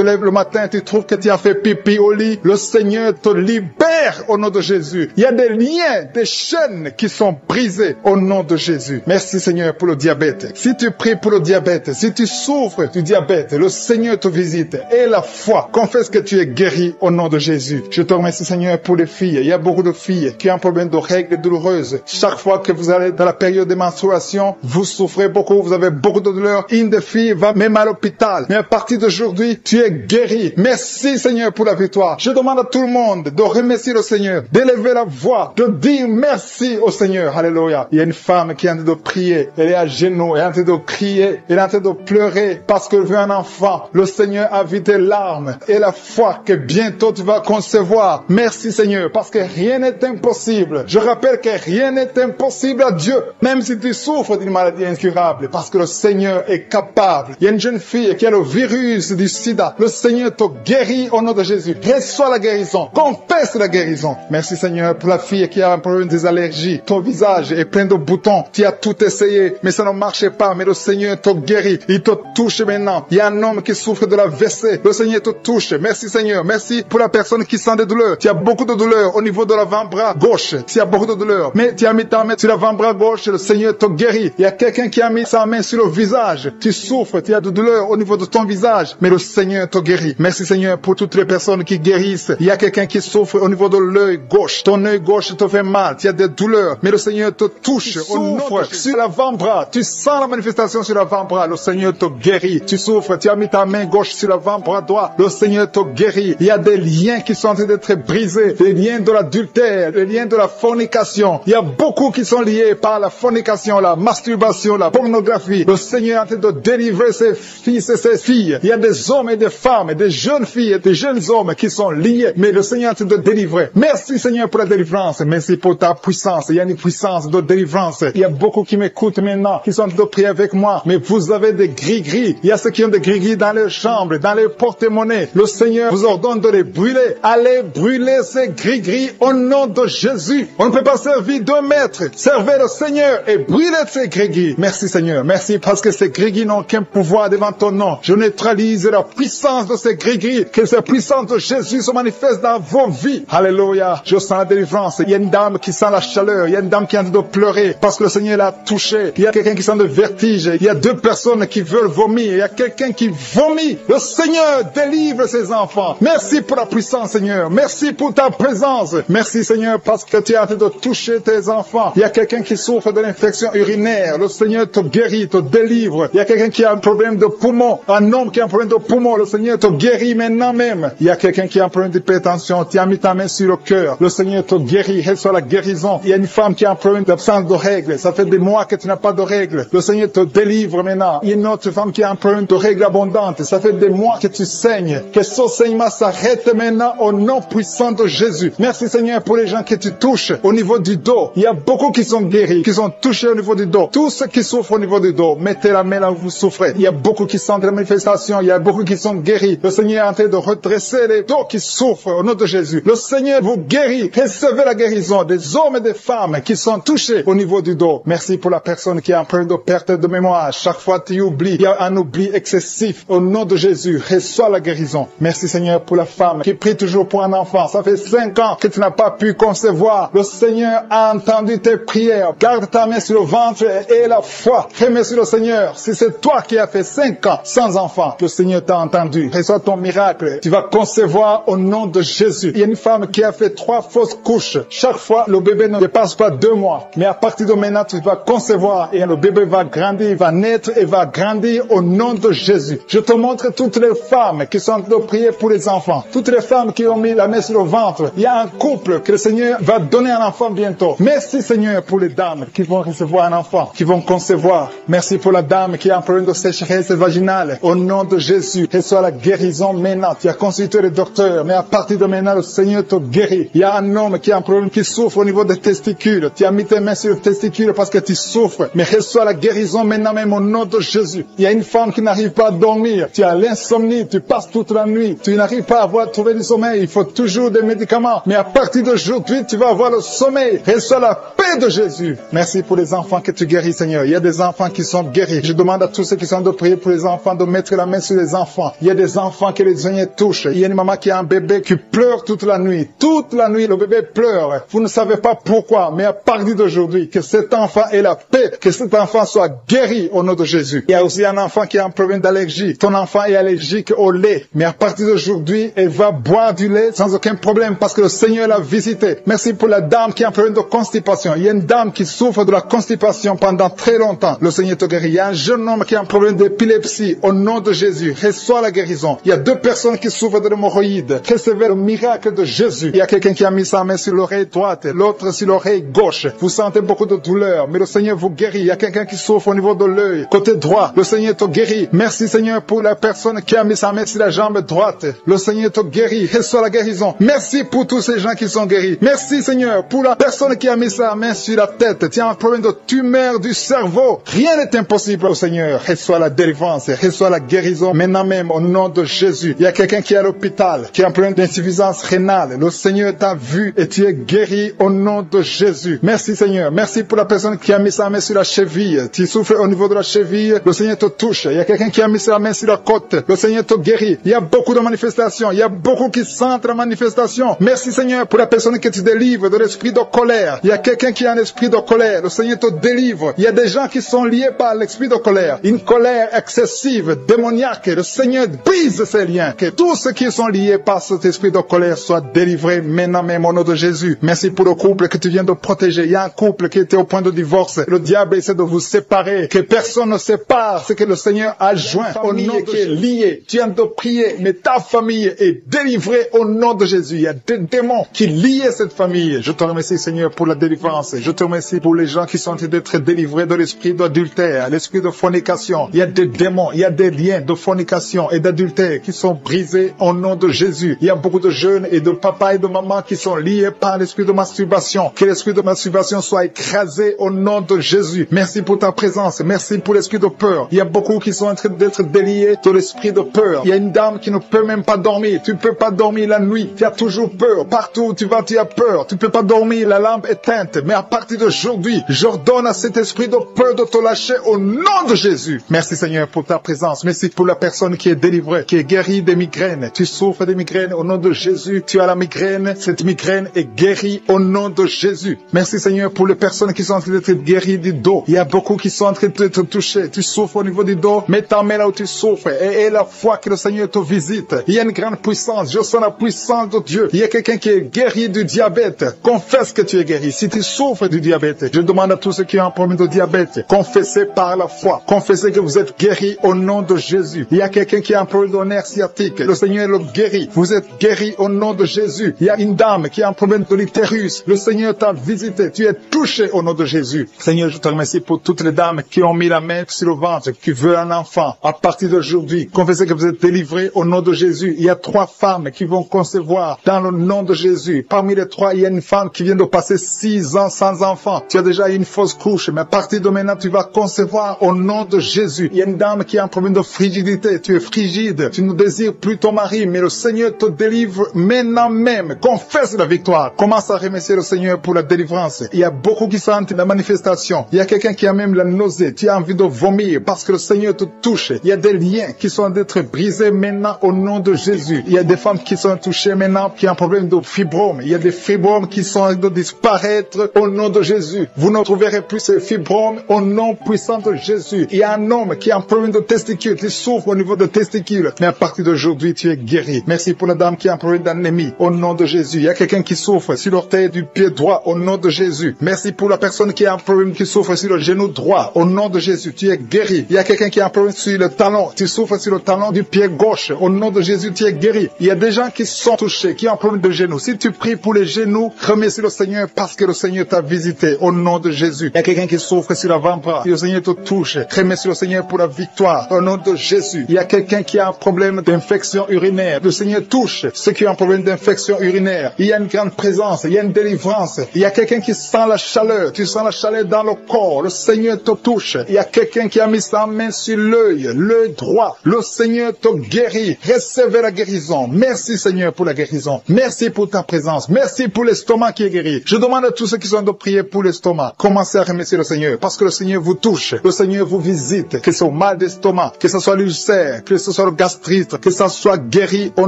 lèves le matin, tu trouves que tu as fait pipi au lit. Le Seigneur te libère au nom de Jésus. Il y a des liens, des chaînes qui sont brisées au nom de Jésus. Merci, Seigneur, pour le diabète. Si tu pries pour le diabète, si tu souffres du diabète, le Seigneur te visite. Et la foi, confesse que tu es guéri au nom de Jésus. Je te remercie, Seigneur, pour les filles. Il y a beaucoup de filles qui ont un problème de règles douloureuses. Chaque fois que vous allez dans la période de menstruation, vous souffrez beaucoup, vous avez beaucoup de douleurs. Une des filles va même à l'hôpital. Mais à partir d'aujourd'hui, tu es guéri. Merci, Seigneur, pour la victoire. Je demande à tout le monde de remercier le Seigneur, d'élever la voix, de dire merci au Seigneur. Alléluia. Il y a une femme qui est en train de prier. Elle est à genoux, elle est en train de crier, elle est en train de pleurer parce qu'elle veut un enfant. Le Seigneur a vu tes larmes et la foi que bientôt tu vas concevoir. Merci, Seigneur, parce que rien n'est impossible. Je rappelle que rien n'est impossible à Dieu, même si tu souffres d'une maladie incurable, parce que le Seigneur est capable. Il y a une jeune fille qui a le virus du sida. Le Seigneur te guérit au nom de Jésus. Reçois la guérison. Confesse la guérison. Merci, Seigneur, pour la fille qui a un problème des allergies. Ton visage est plein de boutons. Tu as tout essayé, mais ça ne marchait pas. Mais le Seigneur te guérit. Il te touche maintenant. Il y a un homme qui souffre de la WC. Le Seigneur te touche. Merci, Seigneur. Merci pour la personne qui sent des douleurs. Tu as beaucoup de douleurs au niveau de l'avant-bras gauche. Tu as beaucoup de douleurs. Mais tu as mis ta main sur l'avant-bras gauche. Le Seigneur te guérit. Il y a quelqu'un qui a mis sa main sur le visage. Tu souffres. Tu as de douleurs au niveau de ton visage. Mais le Seigneur te guérit. Merci, Seigneur, pour toutes les personnes qui guérissent. Il y a quelqu'un qui souffre au niveau de l'œil gauche. Ton œil gauche te fait mal. Tu as des douleurs. Mais le Seigneur te touche. Au nom sur l'avant-bras. Tu sens la manifestation sur l'avant-bras. Le Seigneur te guérit. Tu souffres. Tu as mis ta main gauche sur l'avant-bras droit. Le Seigneur te guérit. Il y a des liens qui sont en train d'être brisés. Les liens de l'adultère. Les liens de la fornication. Il y a beaucoup qui sont liés par la fornication, la masturbation, la pornographie. Le Seigneur est en train de délivrer ses fils et ses filles. Il y a des hommes et des femmes, des jeunes filles et des jeunes hommes qui sont liés. Mais le Seigneur est en train de délivrer. Merci, Seigneur, pour la délivrance. Merci pour ta puissance. Il y a une puissance de délivrance. Il y a beaucoup qui m'écoutent maintenant, qui sont en train de prier avec moi. Mais vous avez des gris-gris. Il y a ceux qui ont des gris-gris dans leurs chambres, dans les porte-monnaies. Le Seigneur vous ordonne de les brûler. Allez brûler ces gris-gris au nom de Jésus. On ne peut pas servir 2 maîtres. Servez le Seigneur et brûlez ces gris-gris. Grégui. Merci Seigneur. Merci parce que ces Grégui n'ont aucun pouvoir devant ton nom. Je neutralise la puissance de ces Grégui. Que cette puissance de Jésus se manifeste dans vos vies. Alléluia. Je sens la délivrance. Il y a une dame qui sent la chaleur. Il y a une dame qui est en train de pleurer parce que le Seigneur l'a touché. Il y a quelqu'un qui sent le vertige. Il y a 2 personnes qui veulent vomir. Il y a quelqu'un qui vomit. Le Seigneur délivre ses enfants. Merci pour la puissance, Seigneur. Merci pour ta présence. Merci, Seigneur, parce que tu es en train de toucher tes enfants. Il y a quelqu'un qui souffre de l'infection urinaire. Le Seigneur te guérit, te délivre. Il y a quelqu'un qui a un problème de poumon. Un homme qui a un problème de poumon. Le Seigneur te guérit maintenant même. Il y a quelqu'un qui a un problème d'hypertension. Tu as mis ta main sur le cœur. Le Seigneur te guérit. Reçois la guérison. Il y a une femme qui a un problème d'absence de règles. Ça fait des mois que tu n'as pas de règles. Le Seigneur te délivre maintenant. Il y a une autre femme qui a un problème de règles abondantes. Ça fait des mois que tu saignes. Que ce saignement s'arrête maintenant au nom puissant de Jésus. Merci Seigneur pour les gens que tu touches au niveau du dos. Il y a beaucoup qui sont guéris, qui sont touchés au niveau du dos. Tous ceux qui souffrent au niveau du dos, mettez la main là où vous souffrez. Il y a beaucoup qui sentent la manifestation. Il y a beaucoup qui sont guéris. Le Seigneur est en train de redresser les dos qui souffrent au nom de Jésus. Le Seigneur vous guérit. Recevez la guérison des hommes et des femmes qui sont touchés au niveau du dos. Merci pour la personne qui a un problème de perte de mémoire. Chaque fois tu oublies. Il y a un oubli excessif. Au nom de Jésus, reçois la guérison. Merci Seigneur pour la femme qui prie toujours pour un enfant. Ça fait 5 ans que tu n'as pas pu concevoir. Le Seigneur a entendu tes prières. Garde ta main sur le ventre et la foi. Remercie le Seigneur. Si c'est toi qui as fait 5 ans sans enfant, le Seigneur t'a entendu. Reçois ton miracle. Tu vas concevoir au nom de Jésus. Il y a une femme qui a fait 3 fausses couches. Chaque fois, le bébé ne dépasse pas 2 mois. Mais à partir de maintenant, tu vas concevoir et le bébé va grandir, il va naître et va grandir au nom de Jésus. Je te montre toutes les femmes qui sont en train de prier pour les enfants. Toutes les femmes qui ont mis la main sur le ventre. Il y a un couple que le Seigneur va donner un enfant bientôt. Merci Seigneur pour les dames qui vont recevoir un enfant, qui vont concevoir. Merci pour la dame qui a un problème de sécheresse vaginale. Au nom de Jésus, reçois la guérison maintenant. Tu as consulté le docteur, mais à partir de maintenant, le Seigneur te guérit. Il y a un homme qui a un problème qui souffre au niveau des testicules. Tu as mis tes mains sur le testicule parce que tu souffres. Mais reçois la guérison maintenant même au nom de Jésus. Il y a une femme qui n'arrive pas à dormir. Tu as l'insomnie, tu passes toute la nuit. Tu n'arrives pas à trouver du sommeil. Il faut toujours des médicaments. Mais à partir d'aujourd'hui, tu vas avoir le sommeil. Reçois la paix de Jésus. Merci pour les enfants que tu guéris, Seigneur. Il y a des enfants qui sont guéris. Je demande à tous ceux qui sont de prier pour les enfants de mettre la main sur les enfants. Il y a des enfants que les Seigneur touchent. Il y a une maman qui a un bébé qui pleure toute la nuit. Toute la nuit, le bébé pleure. Vous ne savez pas pourquoi, mais à partir d'aujourd'hui, que cet enfant ait la paix, que cet enfant soit guéri au nom de Jésus. Il y a aussi un enfant qui a un problème d'allergie. Ton enfant est allergique au lait, mais à partir d'aujourd'hui, elle va boire du lait sans aucun problème parce que le Seigneur l'a visité. Merci pour la dame qui a un problème de constipation. Il y a une dame qui souffre de la constipation pendant très longtemps. Le Seigneur te guérit. Il y a un jeune homme qui a un problème d'épilepsie. Au nom de Jésus, reçois la guérison. Il y a 2 personnes qui souffrent de l'hémorroïde. Recevez le miracle de Jésus. Il y a quelqu'un qui a mis sa main sur l'oreille droite, l'autre sur l'oreille gauche. Vous sentez beaucoup de douleur, mais le Seigneur vous guérit. Il y a quelqu'un qui souffre au niveau de l'œil, côté droit. Le Seigneur te guérit. Merci Seigneur pour la personne qui a mis sa main sur la jambe droite. Le Seigneur te guérit. Reçois la guérison. Merci pour tous ces gens qui sont guéris. Merci Seigneur pour la personne qui a mis sa main sur la tête. Tu as un problème de tumeur du cerveau. Rien n'est impossible au Seigneur. Reçois la délivrance. Reçois la guérison maintenant même au nom de Jésus. Il y a quelqu'un qui est à l'hôpital, qui a un problème d'insuffisance rénale. Le Seigneur t'a vu et tu es guéri au nom de Jésus. Merci Seigneur. Merci pour la personne qui a mis sa main sur la cheville. Tu souffres au niveau de la cheville. Le Seigneur te touche. Il y a quelqu'un qui a mis sa main sur la côte. Le Seigneur te guérit. Il y a beaucoup de manifestations. Il y a beaucoup qui sentent la manifestation. Merci Seigneur pour la personne que tu délivres de l'esprit de colère. Il y a quelqu'un qui a un esprit de colère. Le Seigneur te délivre. Il y a des gens qui sont liés par l'esprit de colère. Une colère excessive, démoniaque. Le Seigneur brise ces liens. Que tous ceux qui sont liés par cet esprit de colère soient délivrés maintenant même au nom de Jésus. Merci pour le couple que tu viens de protéger. Il y a un couple qui était au point de divorce. Le diable essaie de vous séparer. Que personne ne sépare ce que le Seigneur a joint. Au nom qui est lié. Tu viens de prier, mais ta famille est délivrée au nom de Jésus. Il y a des démons qui lient cette famille. Je te remercie Seigneur pour la délivrance. Je te remercie pour les gens qui sont en train d'être délivrés de l'esprit d'adultère, l'esprit de fornication. Il y a des démons, il y a des liens de fornication et d'adultère qui sont brisés au nom de Jésus. Il y a beaucoup de jeunes et de papas et de mamans qui sont liés par l'esprit de masturbation. Que l'esprit de masturbation soit écrasé au nom de Jésus. Merci pour ta présence. Merci pour l'esprit de peur. Il y a beaucoup qui sont en train d'être déliés de l'esprit de peur. Il y a une dame qui ne peut même pas dormir. Tu ne peux pas dormir la nuit. Tu as toujours peur. Partout où tu vas, tu as peur. Tu ne peux pas dormir, la lampe éteinte. Mais à partir d'aujourd'hui, j'ordonne à cet esprit esprit de peur de te lâcher au nom de Jésus. Merci Seigneur pour ta présence. Merci pour la personne qui est délivrée, qui est guérie des migraines. Tu souffres des migraines au nom de Jésus. Tu as la migraine. Cette migraine est guérie au nom de Jésus. Merci Seigneur pour les personnes qui sont en train d'être guéries du dos. Il y a beaucoup qui sont en train d'être touchés. Tu souffres au niveau du dos. Mets ta main là où tu souffres et la foi que le Seigneur te visite. Il y a une grande puissance. Je sens la puissance de Dieu. Il y a quelqu'un qui est guéri du diabète. Confesse que tu es guéri. Si tu souffres du diabète, je demande à tous ceux qui ont un problème de diabète, confessez par la foi. Confessez que vous êtes guéri au nom de Jésus. Il y a quelqu'un qui a un problème de nerf sciatique. Le Seigneur le guérit. Vous êtes guéri au nom de Jésus. Il y a une dame qui a un problème de l'utérus. Le Seigneur t'a visité. Tu es touché au nom de Jésus. Seigneur, je te remercie pour toutes les dames qui ont mis la main sur le ventre, qui veulent un enfant. À partir d'aujourd'hui, confessez que vous êtes délivrés au nom de Jésus. Il y a 3 femmes qui vont concevoir dans le nom de Jésus. Parmi les 3, il y a une femme qui vient de passer 6 ans sans enfant. Tu as déjà une fausse couche, mais à partir de maintenant, tu vas concevoir au nom de Jésus. Il y a une dame qui a un problème de frigidité. Tu es frigide. Tu ne désires plus ton mari, mais le Seigneur te délivre maintenant même. Confesse la victoire. Commence à remercier le Seigneur pour la délivrance. Il y a beaucoup qui sentent la manifestation. Il y a quelqu'un qui a même la nausée. Tu as envie de vomir parce que le Seigneur te touche. Il y a des liens qui sont d'être brisés maintenant au nom de Jésus. Il y a des femmes qui sont touchées maintenant qui ont un problème de fibrome. Il y a des fibromes qui sont de disparaître au nom de Jésus. Vous ne trouverez plus ces fibromes au nom puissant de Jésus. Il y a un homme qui a un problème de testicules, qui souffre au niveau de testicules. Mais à partir d'aujourd'hui, tu es guéri. Merci pour la dame qui a un problème d'anémie au nom de Jésus. Il y a quelqu'un qui souffre sur l'orteil du pied droit au nom de Jésus. Merci pour la personne qui a un problème qui souffre sur le genou droit au nom de Jésus. Tu es guéri. Il y a quelqu'un qui a un problème sur le talon. Tu souffres sur le talon du pied gauche. Au nom de Jésus, tu es guéri. Il y a des gens qui sont touchés, qui ont un problème de genou. Si tu pries pour les genoux, remercie le Seigneur parce que le Seigneur t'a visité au nom de Jésus. Il y a quelqu'un qui souffre sur l'avant-bras. Le Seigneur te touche. Remercie le Seigneur pour la victoire au nom de Jésus. Il y a quelqu'un qui a un problème d'infection urinaire. Le Seigneur touche ceux qui ont un problème d'infection urinaire. Il y a une grande présence. Il y a une délivrance. Il y a quelqu'un qui sent la chaleur. Tu sens la chaleur dans le corps. Le Seigneur te touche. Il y a quelqu'un qui a mis sa main sur l'œil droit. Le Seigneur te guérit. Recevez la guérison. Merci Seigneur pour la guérison. Merci pour ta présence. Merci pour l'estomac qui est guéri. Je demande à tous ceux qui sont de prier pour l'estomac. Commencez à remercier le Seigneur parce que le Seigneur vous touche. Le Seigneur vous visite. Que ce soit mal d'estomac, que ce soit l'ulcère, que ce soit le gastrite, que ça soit guéri au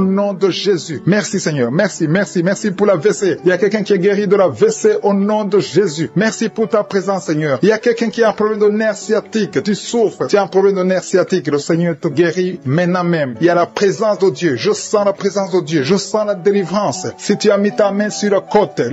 nom de Jésus. Merci Seigneur. Merci, merci, merci pour la WC. Il y a quelqu'un qui est guéri de la WC au nom de Jésus. Merci pour ta présence Seigneur. Il y a quelqu'un qui a un problème de nerf sciatique. Tu souffres. Tu as un problème de nerf sciatique. Le Seigneur te guérit maintenant même. Il y a la présence de Dieu. Je sens la présence de Dieu. Je sens la délivrance. Si tu as mis ta main sur la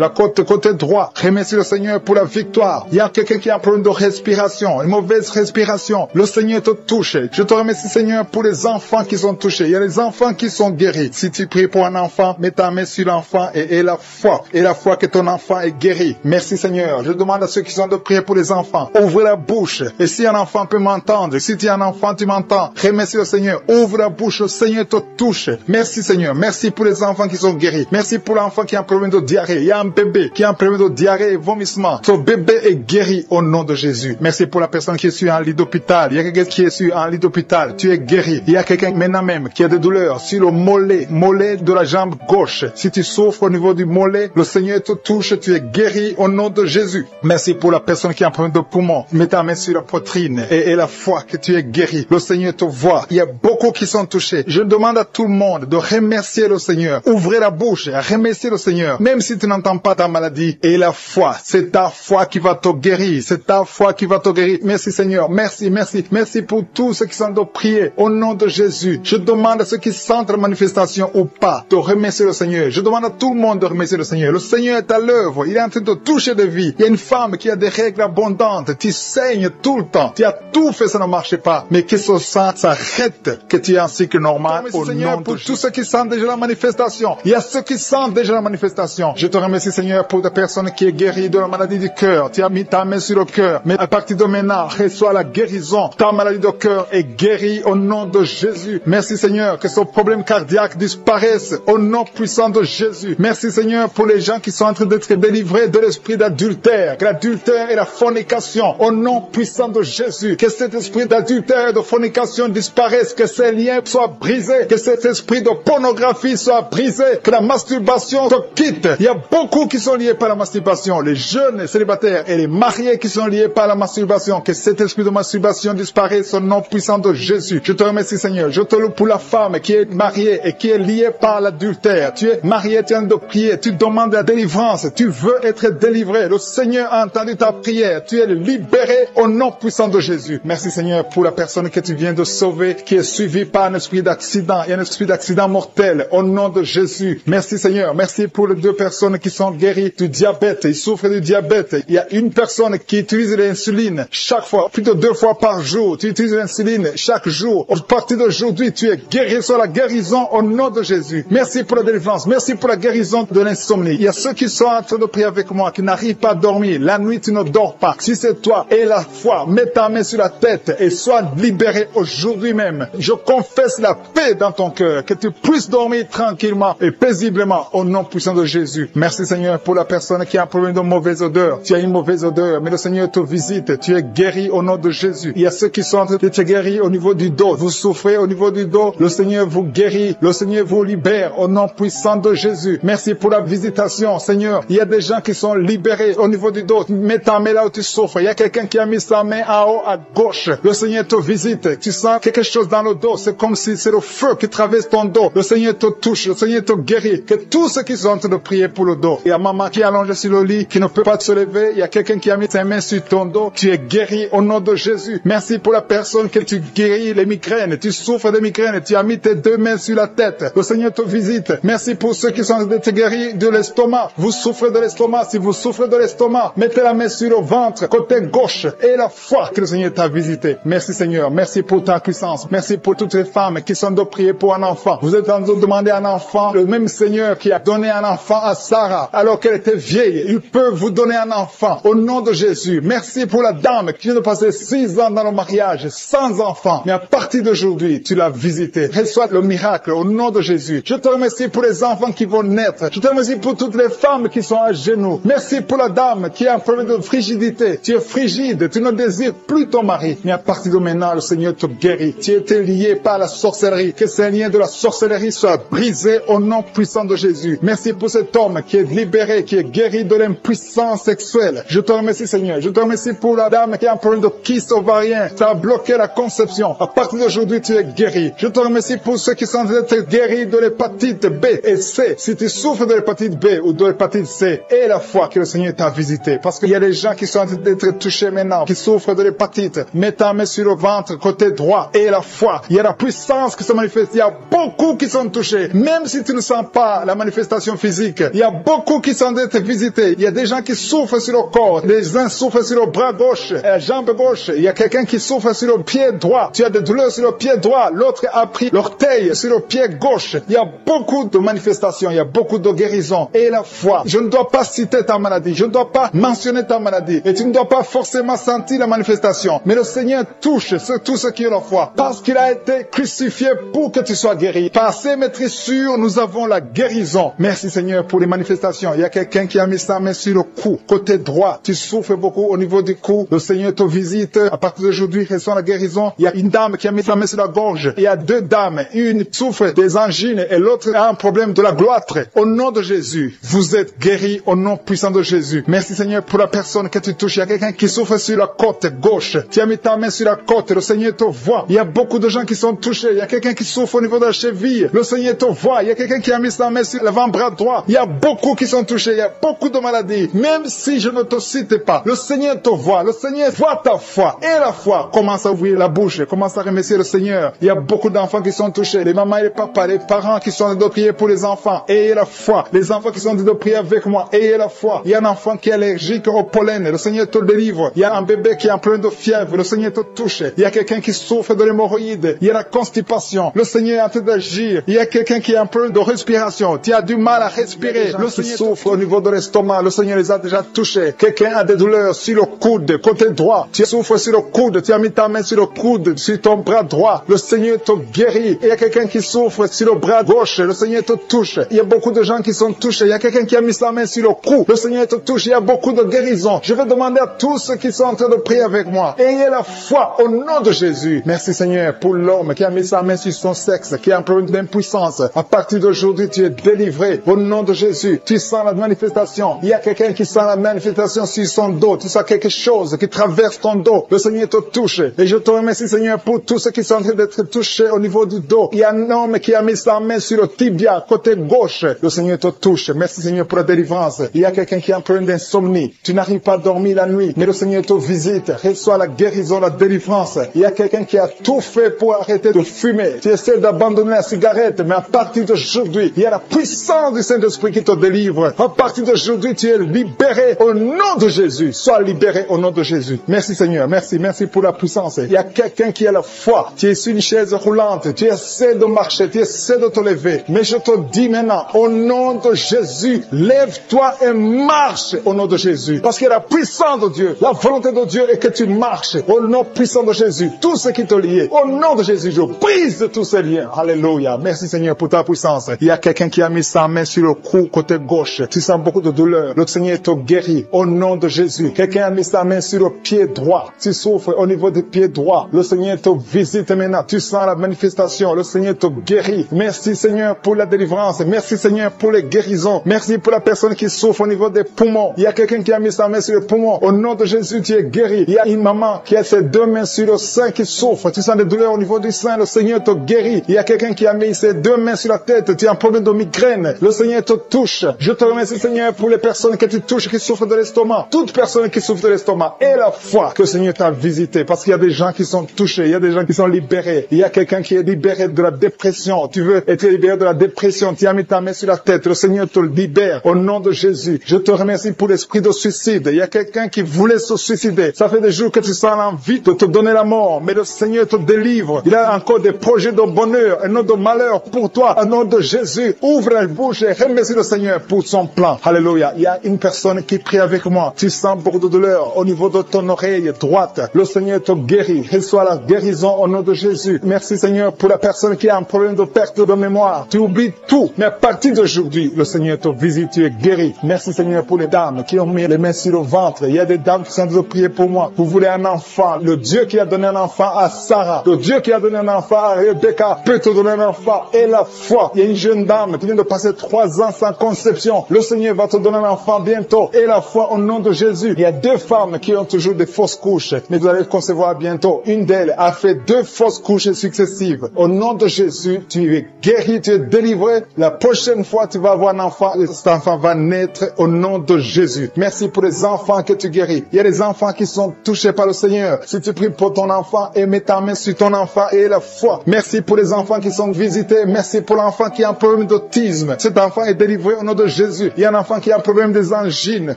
côte côté droit, remercie le Seigneur pour la victoire. Il y a quelqu'un qui a un problème de respiration, une mauvaise respiration. Le Seigneur te touche. Je te remercie Seigneur pour les enfants qui sont touchés. Il y a les enfants qui sont guéris. Si tu pries pour un enfant, mets ta main sur l'enfant et la foi. Et la foi que ton enfant est guéri. Merci Seigneur. Je demande à ceux qui sont de prier pour les enfants. Ouvre la bouche. Et si un enfant peut m'entendre, si tu es un enfant, tu m'entends. Remercie le Seigneur. Ouvre la bouche. Le Seigneur te touche. Merci Seigneur. Merci pour les enfants qui sont guéris. Merci pour l'enfant qui a un problème de diarrhée. Il y a un bébé qui a un problème de diarrhée et vomissement. Ce bébé est guéri au nom de Jésus. Merci pour la personne qui est sur un lit d'hôpital. Il y a quelqu'un qui est sur un lit d'hôpital. Tu es guéri. Il y a quelqu'un maintenant même qui a des douleurs sur le mollet de la jambe gauche. Si tu souffres au niveau du mollet, le Seigneur te touche. Tu es guéri au nom de Jésus. Merci pour la personne qui a un problème de poumon. Mets ta main sur la poitrine et la foi que tu es guéri. Le Seigneur te voit. Il y a beaucoup qui sont touchés. Je demande à tout le monde de remercier le Seigneur. Ouvrez la bouche et remerciez le Seigneur. Même si tu n'entends pas ta maladie. Et la foi, c'est ta foi qui va te guérir. C'est ta foi qui va te guérir. Merci Seigneur. Merci, merci. Merci pour tous ceux qui sont de prier au nom de Jésus. Je demande à ceux qui sentent la manifestation ou pas de remercier le Seigneur. Je demande à tout le monde de remercier le Seigneur. Le Seigneur est à l'œuvre. Il est en train de toucher des vies. Il y a une femme qui a des règles abondantes. Tu saignes tout le temps. Tu as tout fait, ça ne marche pas. Mais que ce sang s'arrête, que tu es en cycle normal. Au Seigneur, pour tous ceux qui sentent déjà la manifestation. Il y a ceux qui sentent déjà la manifestation. Je te remercie Seigneur pour des personnes qui est guérie de la maladie du cœur. Tu as mis ta main sur le cœur. Mais à partir de maintenant, reçois la guérison. Ta maladie de cœur est guérie au nom de Jésus. Merci Seigneur que ce problème cardiaque disparaisse au nom puissant de Jésus. Merci Seigneur pour les gens qui sont en train d'être délivrés de l'esprit d'adultère. Que l'adultère et la fornication au nom puissant de Jésus. Que cet esprit d'adultère et de fornication disparaisse. Que ces liens soient brisés. Que cet esprit de pornographie soit brisé. Que la masturbation te quitte. Il y a beaucoup qui sont liés par la masturbation. Les jeunes célibataires et les mariés qui sont liés liés par la masturbation, que cet esprit de masturbation disparaisse au nom puissant de Jésus. Je te remercie, Seigneur. Je te loue pour la femme qui est mariée et qui est liée par l'adultère. Tu es marié, tu es en train de prier, tu demandes la délivrance, tu veux être délivré. Le Seigneur a entendu ta prière. Tu es libéré au nom puissant de Jésus. Merci, Seigneur, pour la personne que tu viens de sauver, qui est suivie par un esprit d'accident et un esprit d'accident mortel. Au nom de Jésus. Merci, Seigneur. Merci pour les 2 personnes qui sont guéries du diabète. Ils souffrent du diabète. Il y a une personne qui utilise l'insuline chaque fois, plus de 2 fois par jour. Tu utilises l'insuline chaque jour. À partir d'aujourd'hui, tu es guéri sur la guérison au nom de Jésus. Merci pour la délivrance. Merci pour la guérison de l'insomnie. Il y a ceux qui sont en train de prier avec moi, qui n'arrivent pas à dormir. La nuit, tu ne dors pas. Si c'est toi, aie la foi. Mets ta main sur la tête et sois libéré aujourd'hui même. Je confesse la paix dans ton cœur, que tu puisses dormir tranquillement et paisiblement au nom puissant de Jésus. Merci, Seigneur, pour la personne qui a un problème de mauvaise odeur. Tu as une mauvaise odeur, mais le Seigneur te visite. Tu es guéri au nom de Jésus. Il y a ceux qui sont en train de te guérir au niveau du dos. Vous souffrez au niveau du dos. Le Seigneur vous guérit. Le Seigneur vous libère au nom puissant de Jésus. Merci pour la visitation, Seigneur. Il y a des gens qui sont libérés au niveau du dos. Mets ta main là où tu souffres. Il y a quelqu'un qui a mis sa main en haut à gauche. Le Seigneur te visite. Tu sens quelque chose dans le dos. C'est comme si c'est le feu qui traverse ton dos. Le Seigneur te touche. Le Seigneur te guérit. Que tous ceux qui sont en train de prier pour le dos. Il y a maman qui est allongée sur le lit, qui ne peut pas se lever. Il y a quelqu'un qui a mis sa main sur ton dos. Tu es guéri au nom de Jésus. Merci pour la personne que tu guéris les migraines. Tu souffres des migraines. Tu as mis tes 2 mains sur la tête. Le Seigneur te visite. Merci pour ceux qui sont en train de te guérir de l'estomac. Vous souffrez de l'estomac. Si vous souffrez de l'estomac, mettez la main sur le ventre, côté gauche, et la foi que le Seigneur t'a visité. Merci, Seigneur. Merci pour ta puissance. Merci pour toutes les femmes qui sont de prier pour un enfant. Vous êtes en train de demander un enfant. Le même Seigneur qui a donné un enfant à Sarah alors qu'elle était vieille, il peut vous donner un enfant au nom de Jésus. Merci pour la dame qui vient de passer 6 ans dans le mariage sans enfant. Mais à partir d'aujourd'hui, tu l'as visité. Reçois le miracle au nom de Jésus. Je te remercie pour les enfants qui vont naître. Je te remercie pour toutes les femmes qui sont à genoux. Merci pour la dame qui a un problème de frigidité. Tu es frigide, tu ne désires plus ton mari. Mais à partir de maintenant, le Seigneur te guérit. Tu étais lié par la sorcellerie. Que ces liens de la sorcellerie soient brisés au nom puissant de Jésus. Merci pour cet homme qui est libéré, qui est guéri de l'impuissance sexuelle. Je te remercie, Seigneur. Je te remercie pour la dame qui a un problème de kyste ovarien. Ça a bloqué la conception. À partir d'aujourd'hui, tu es guéri. Je te remercie pour ceux qui sont d'être guéris de l'hépatite B et C. Si tu souffres de l'hépatite B ou de l'hépatite C, aie la foi que le Seigneur t'a visité. Parce qu'il y a des gens qui sont en train d'être touchés maintenant, qui souffrent de l'hépatite. Mets ta main sur le ventre, côté droit, et la foi. Il y a la puissance qui se manifeste. Il y a beaucoup qui sont touchés. Même si tu ne sens pas la manifestation physique, il y a beaucoup qui sont d'être visités. Il y a des gens qui souffrent sur le corps. Les uns souffrent sur le bras gauche, la jambe gauche. Il y a quelqu'un qui souffre sur le pied droit. Tu as des douleurs sur le pied droit. L'autre a pris l'orteil sur le pied gauche. Il y a beaucoup de manifestations. Il y a beaucoup de guérisons. Et la foi. Je ne dois pas citer ta maladie. Je ne dois pas mentionner ta maladie. Et tu ne dois pas forcément sentir la manifestation. Mais le Seigneur touche tous ceux qui ont la foi. Parce qu'il a été crucifié pour que tu sois guéri. Par ses maîtrissures, nous avons la guérison. Merci, Seigneur, pour les manifestations. Il y a quelqu'un qui a mis sa main sur le cou. Côté droit, tu souffres beaucoup au niveau du cou. Le Seigneur te visite. À partir d'aujourd'hui, reçois la guérison. Il y a une dame qui a mis sa main sur la gorge. Il y a 2 dames. Une souffre des angines et l'autre a un problème de la gloître. Au nom de Jésus, vous êtes guéris au nom puissant de Jésus. Merci, Seigneur, pour la personne que tu touches. Il y a quelqu'un qui souffre sur la côte gauche. Tu as mis ta main sur la côte. Le Seigneur te voit. Il y a beaucoup de gens qui sont touchés. Il y a quelqu'un qui souffre au niveau de la cheville. Le Seigneur te voit. Il y a quelqu'un qui a mis sa main sur l'avant-bras droit. Il y a beaucoup qui sont touchés. Il y a beaucoup de maladies. Même si je ne te cite pas, le Seigneur te voit. Le Seigneur voit ta foi. Et la foi commence à ouvrir la bouche. Commence à remercier le Seigneur. Il y a beaucoup d'enfants qui sont touchés. Les mamans et les papas, les parents qui sont en train de prier pour les enfants. Ayez la foi. Les enfants qui sont en train de prier avec moi. Ayez la foi. Il y a un enfant qui est allergique au pollen. Le Seigneur te délivre. Il y a un bébé qui est en plein de fièvre. Le Seigneur te touche. Il y a quelqu'un qui souffre de l'hémorroïde. Il y a la constipation. Le Seigneur est en train d'agir. Il y a quelqu'un qui a un problème de respiration. Tu as du mal à respirer. Le Seigneur souffre au niveau de l'estomac. Le Seigneur les a déjà touchés. Quelqu'un a des douleurs sur le coude, côté droit. Tu souffres sur le coude. Tu as mis ta main sur le coude, sur ton bras droit. Le Seigneur te guérit. Il y a quelqu'un qui souffre sur le bras gauche. Le Seigneur te touche. Il y a beaucoup de gens qui sont touchés. Il y a quelqu'un qui a mis sa main sur le cou. Le Seigneur te touche. Il y a beaucoup de guérisons. Je vais demander à tous ceux qui sont en train de prier avec moi. Ayez la foi au nom de Jésus. Merci, Seigneur, pour l'homme qui a mis sa main sur son sexe, qui a un problème d'impuissance. À partir d'aujourd'hui, tu es délivré au nom de Jésus. Tu sens la manifestation. Il y a quelqu'un qui sent la manifestation sur son dos. Tu sens as quelque chose qui traverse ton dos, le Seigneur te touche. Et je te remercie, Seigneur, pour tous ceux qui sont en train d'être touchés au niveau du dos. Il y a un homme qui a mis sa main sur le tibia, côté gauche. Le Seigneur te touche. Merci, Seigneur, pour la délivrance. Il y a quelqu'un qui a un problème d'insomnie. Tu n'arrives pas à dormir la nuit, mais le Seigneur te visite. Reçois la guérison, la délivrance. Il y a quelqu'un qui a tout fait pour arrêter de fumer. Tu essaies d'abandonner la cigarette, mais à partir d'aujourd'hui, il y a la puissance du Saint-Esprit qui te délivre. À partir d'aujourd'hui, tu es libéré au nom de Jésus. Sois libéré au nom de Jésus. Merci, Seigneur. Merci pour la puissance. Il y a quelqu'un qui a la foi. Tu es sur une chaise roulante. Tu essaies de marcher. Tu essaies de te lever. Mais je te dis maintenant, au nom de Jésus, lève-toi et marche au nom de Jésus. Parce qu'il y a la puissance de Dieu. La volonté de Dieu est que tu marches au nom puissant de Jésus. Tout ce qui te lie, au nom de Jésus, je brise tous ces liens. Alléluia. Merci, Seigneur, pour ta puissance. Il y a quelqu'un qui a mis sa main sur le cou côté gauche. Tu sens beaucoup de douleur. Le Seigneur te guérit au nom de Jésus. Quelqu'un a mis sa main sur le pied droit. Tu souffres au niveau du pied droit. Le Seigneur te visite maintenant. Tu sens la manifestation. Le Seigneur te guérit. Merci, Seigneur, pour la délivrance. Merci, Seigneur, pour les guérisons. Merci pour la personne qui souffre au niveau des poumons. Il y a quelqu'un qui a mis sa main sur le poumon. Au nom de Jésus, tu es guéri. Il y a une maman qui a ses deux mains sur le sein qui souffre. Tu sens des douleurs au niveau du sein. Le Seigneur te guérit. Il y a quelqu'un qui a mis ses deux mains sur la tête. Tu as un problème de migraine. Le Seigneur te touche. Je te remercie, Seigneur, pour les personnes que tu touches qui souffrent de l'estomac. Toute personne qui souffre de l'estomac et la foi que le Seigneur t'a visité. Parce qu'il y a des gens qui sont touchés. Il y a des gens qui sont libérés. Il y a quelqu'un qui est libéré de la dépression. Tu veux être libéré de la dépression. Tu as mis ta main sur la tête. Le Seigneur te libère au nom de Jésus. Je te remercie pour l'esprit de suicide. Il y a quelqu'un qui voulait se suicider. Ça fait des jours que tu sens l'envie de te donner la mort. Mais le Seigneur te délivre. Il a encore des projets de bonheur et non de malheur pour toi. Au nom de Jésus, ouvre la bouche et remercie le Seigneur pour son plan. Alléluia. Il y a une personne qui prie avec moi. Tu sens beaucoup de douleur au niveau de ton oreille droite. Le Seigneur te guérit. Reçois la guérison au nom de Jésus. Merci, Seigneur, pour la personne qui a un problème de perte de mémoire. Tu oublies tout. Mais à partir d'aujourd'hui, le Seigneur te visite. Tu es guéri. Merci, Seigneur, pour les dames qui ont mis les mains sur le ventre. Il y a des dames qui sont en train de prier pour moi. Vous voulez un enfant. Le Dieu qui a donné un enfant à Sarah, le Dieu qui a donné un enfant à Rebecca peut te donner un enfant. Et la foi. Il y a une jeune dame qui vient de passer 3 ans sans conception. Le Seigneur va te donner un enfant bientôt. Et la foi au nom de Jésus. Il y a 2 femmes qui ont toujours des fausses couches. Mais vous allez concevoir bientôt. Une d'elles a fait 2 fausses couches successives. Au nom de Jésus, tu es guéri, tu es délivré. La prochaine fois, tu vas avoir un enfant. Et cet enfant va naître au nom de Jésus. Merci pour les enfants que tu guéris. Il y a des enfants qui sont touchés par le Seigneur. Si tu pries pour ton enfant et mets ta main sur ton enfant et la foi. Merci pour les enfants qui sont visités. Merci pour l'enfant qui a un problème d'autisme. Cet enfant est délivré au nom de Jésus. Il y a un enfant qui a un problème des angines.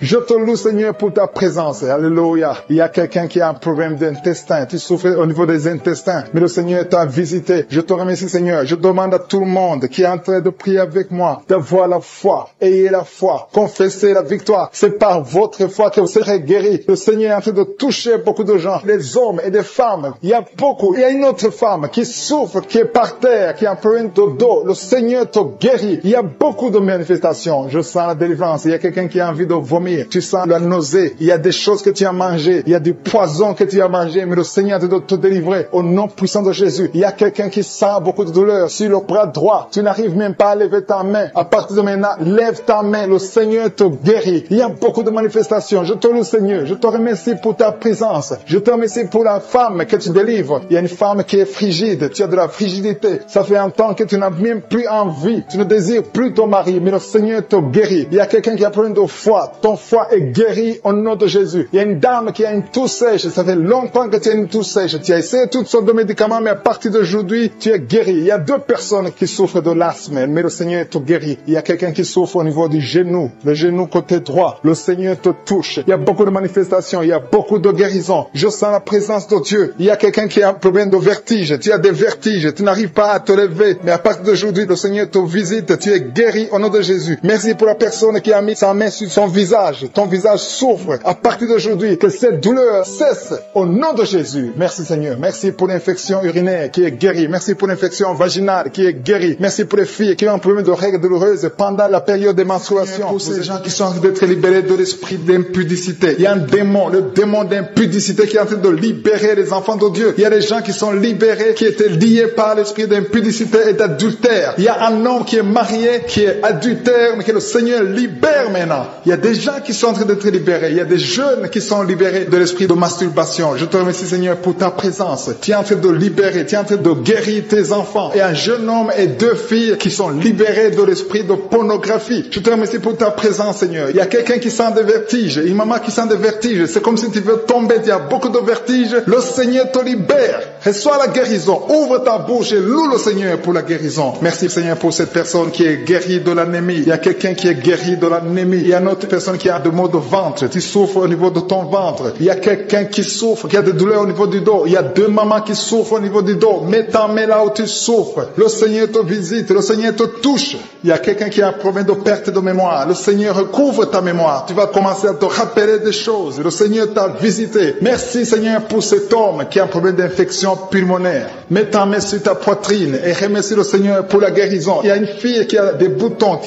Je te loue, Seigneur, pour ta présence. Alléluia. Il y a quelqu'un qui a un problème d'intestin. Tu souffres au niveau des intestins. Mais le Seigneur t'a visité. Je te remercie, Seigneur. Je demande à tout le monde qui est en train de prier avec moi d'avoir la foi. Ayez la foi. Confessez la victoire. C'est par votre foi que vous serez guéris. Le Seigneur est en train de toucher beaucoup de gens. Les hommes et des femmes. Il y a beaucoup. Il y a une autre femme qui souffre, qui est par terre, qui a un problème de dos. Le Seigneur te guérit. Il y a beaucoup de manifestations. Je sens la délivrance. Il y a quelqu'un qui a envie de vomir. Tu sens la nausée. Il y a des choses que tu as mangées. Il y a du poison que tu as mangé. Mais le Seigneur est en train de te délivrer. Au nom puissant de Jésus. Il y a quelqu'un qui sent beaucoup de douleur sur le bras droit. Tu n'arrives même pas à lever ta main. À partir de maintenant, lève ta main. Le Seigneur te guérit. Il y a beaucoup de manifestations. Je te loue, Seigneur. Je te remercie pour ta présence. Je te remercie pour la femme que tu délivres. Il y a une femme qui est frigide. Tu as de la frigidité. Ça fait un temps que tu n'as même plus envie. Tu ne désires plus ton mari. Mais le Seigneur te guérit. Il y a quelqu'un qui a problème de foie. Ton foie est guéri au nom de Jésus. Il y a une dame qui a une toux sèche. Ça fait longtemps que tu as une toux sèche. Tu as essayé toutes sortes de médicaments, mais à partir d'aujourd'hui, tu es guéri. Il y a 2 personnes qui souffrent de l'asthme, mais le Seigneur te guérit. Il y a quelqu'un qui souffre au niveau du genou, le genou côté droit. Le Seigneur te touche. Il y a beaucoup de manifestations. Il y a beaucoup de guérisons. Je sens la présence de Dieu. Il y a quelqu'un qui a un problème de vertige. Tu as des vertiges. Tu n'arrives pas à te lever. Mais à partir d'aujourd'hui, le Seigneur te visite. Tu es guéri au nom de Jésus. Merci pour la personne qui a mis sa main sur son visage. Ton visage souffre. À partir d'aujourd'hui, que cette douleur cesse au nom de Jésus. Merci, Seigneur. Merci pour l'infection urinaire qui est guérie. Merci pour l'infection vaginale qui est guérie. Merci pour les filles qui ont un problème de règles douloureuses pendant la période des menstruations. Pour ces gens qui sont en train d'être libérés de l'esprit d'impudicité. Il y a un démon, le démon d'impudicité qui est en train de libérer les enfants de Dieu. Il y a des gens qui sont libérés, qui étaient liés par l'esprit d'impudicité et d'adultère. Il y a un homme qui est marié, qui est adultère, mais que le Seigneur libère maintenant. Il y a des gens qui sont en train d'être libérés. Il y a des jeunes qui sont libérés de l'esprit de masturbation. Je te remercie, Seigneur, pour ta présence. Tu es en train de libérer, tu es en train de guérir tes enfants. Et un jeune homme et 2 filles qui sont libérés de l'esprit de pornographie. Je te remercie pour ta présence, Seigneur. Il y a quelqu'un qui sent des vertiges, une maman qui sent des vertiges. C'est comme si tu veux tomber, il y a beaucoup de vertiges. Le Seigneur te libère. Reçois la guérison. Ouvre ta bouche et loue le Seigneur pour la guérison. Merci, Seigneur, pour cette personne qui est guérie de l'anémie. Il y a quelqu'un qui est guéri de l'anémie. Il y a une autre personne qui a des maux de ventre. Tu souffres au niveau de ton ventre. Il y a quelqu'un qui souffre, qui a des douleurs au niveau du dos. Il y a 2 mamans qui souffrent au niveau du dos. Mets ta main là où tu souffres. Le Seigneur te visite. Le Seigneur te touche. Il y a quelqu'un qui a un problème de perte de mémoire. Le Seigneur recouvre ta mémoire. Tu vas commencer à te rappeler des choses. Le Seigneur t'a visité. Merci, Seigneur, pour cet homme qui a un problème d'infection pulmonaire. Mets ta main sur ta poitrine et remercie le Seigneur pour la guérison. Il y a une fille qui a des boutons,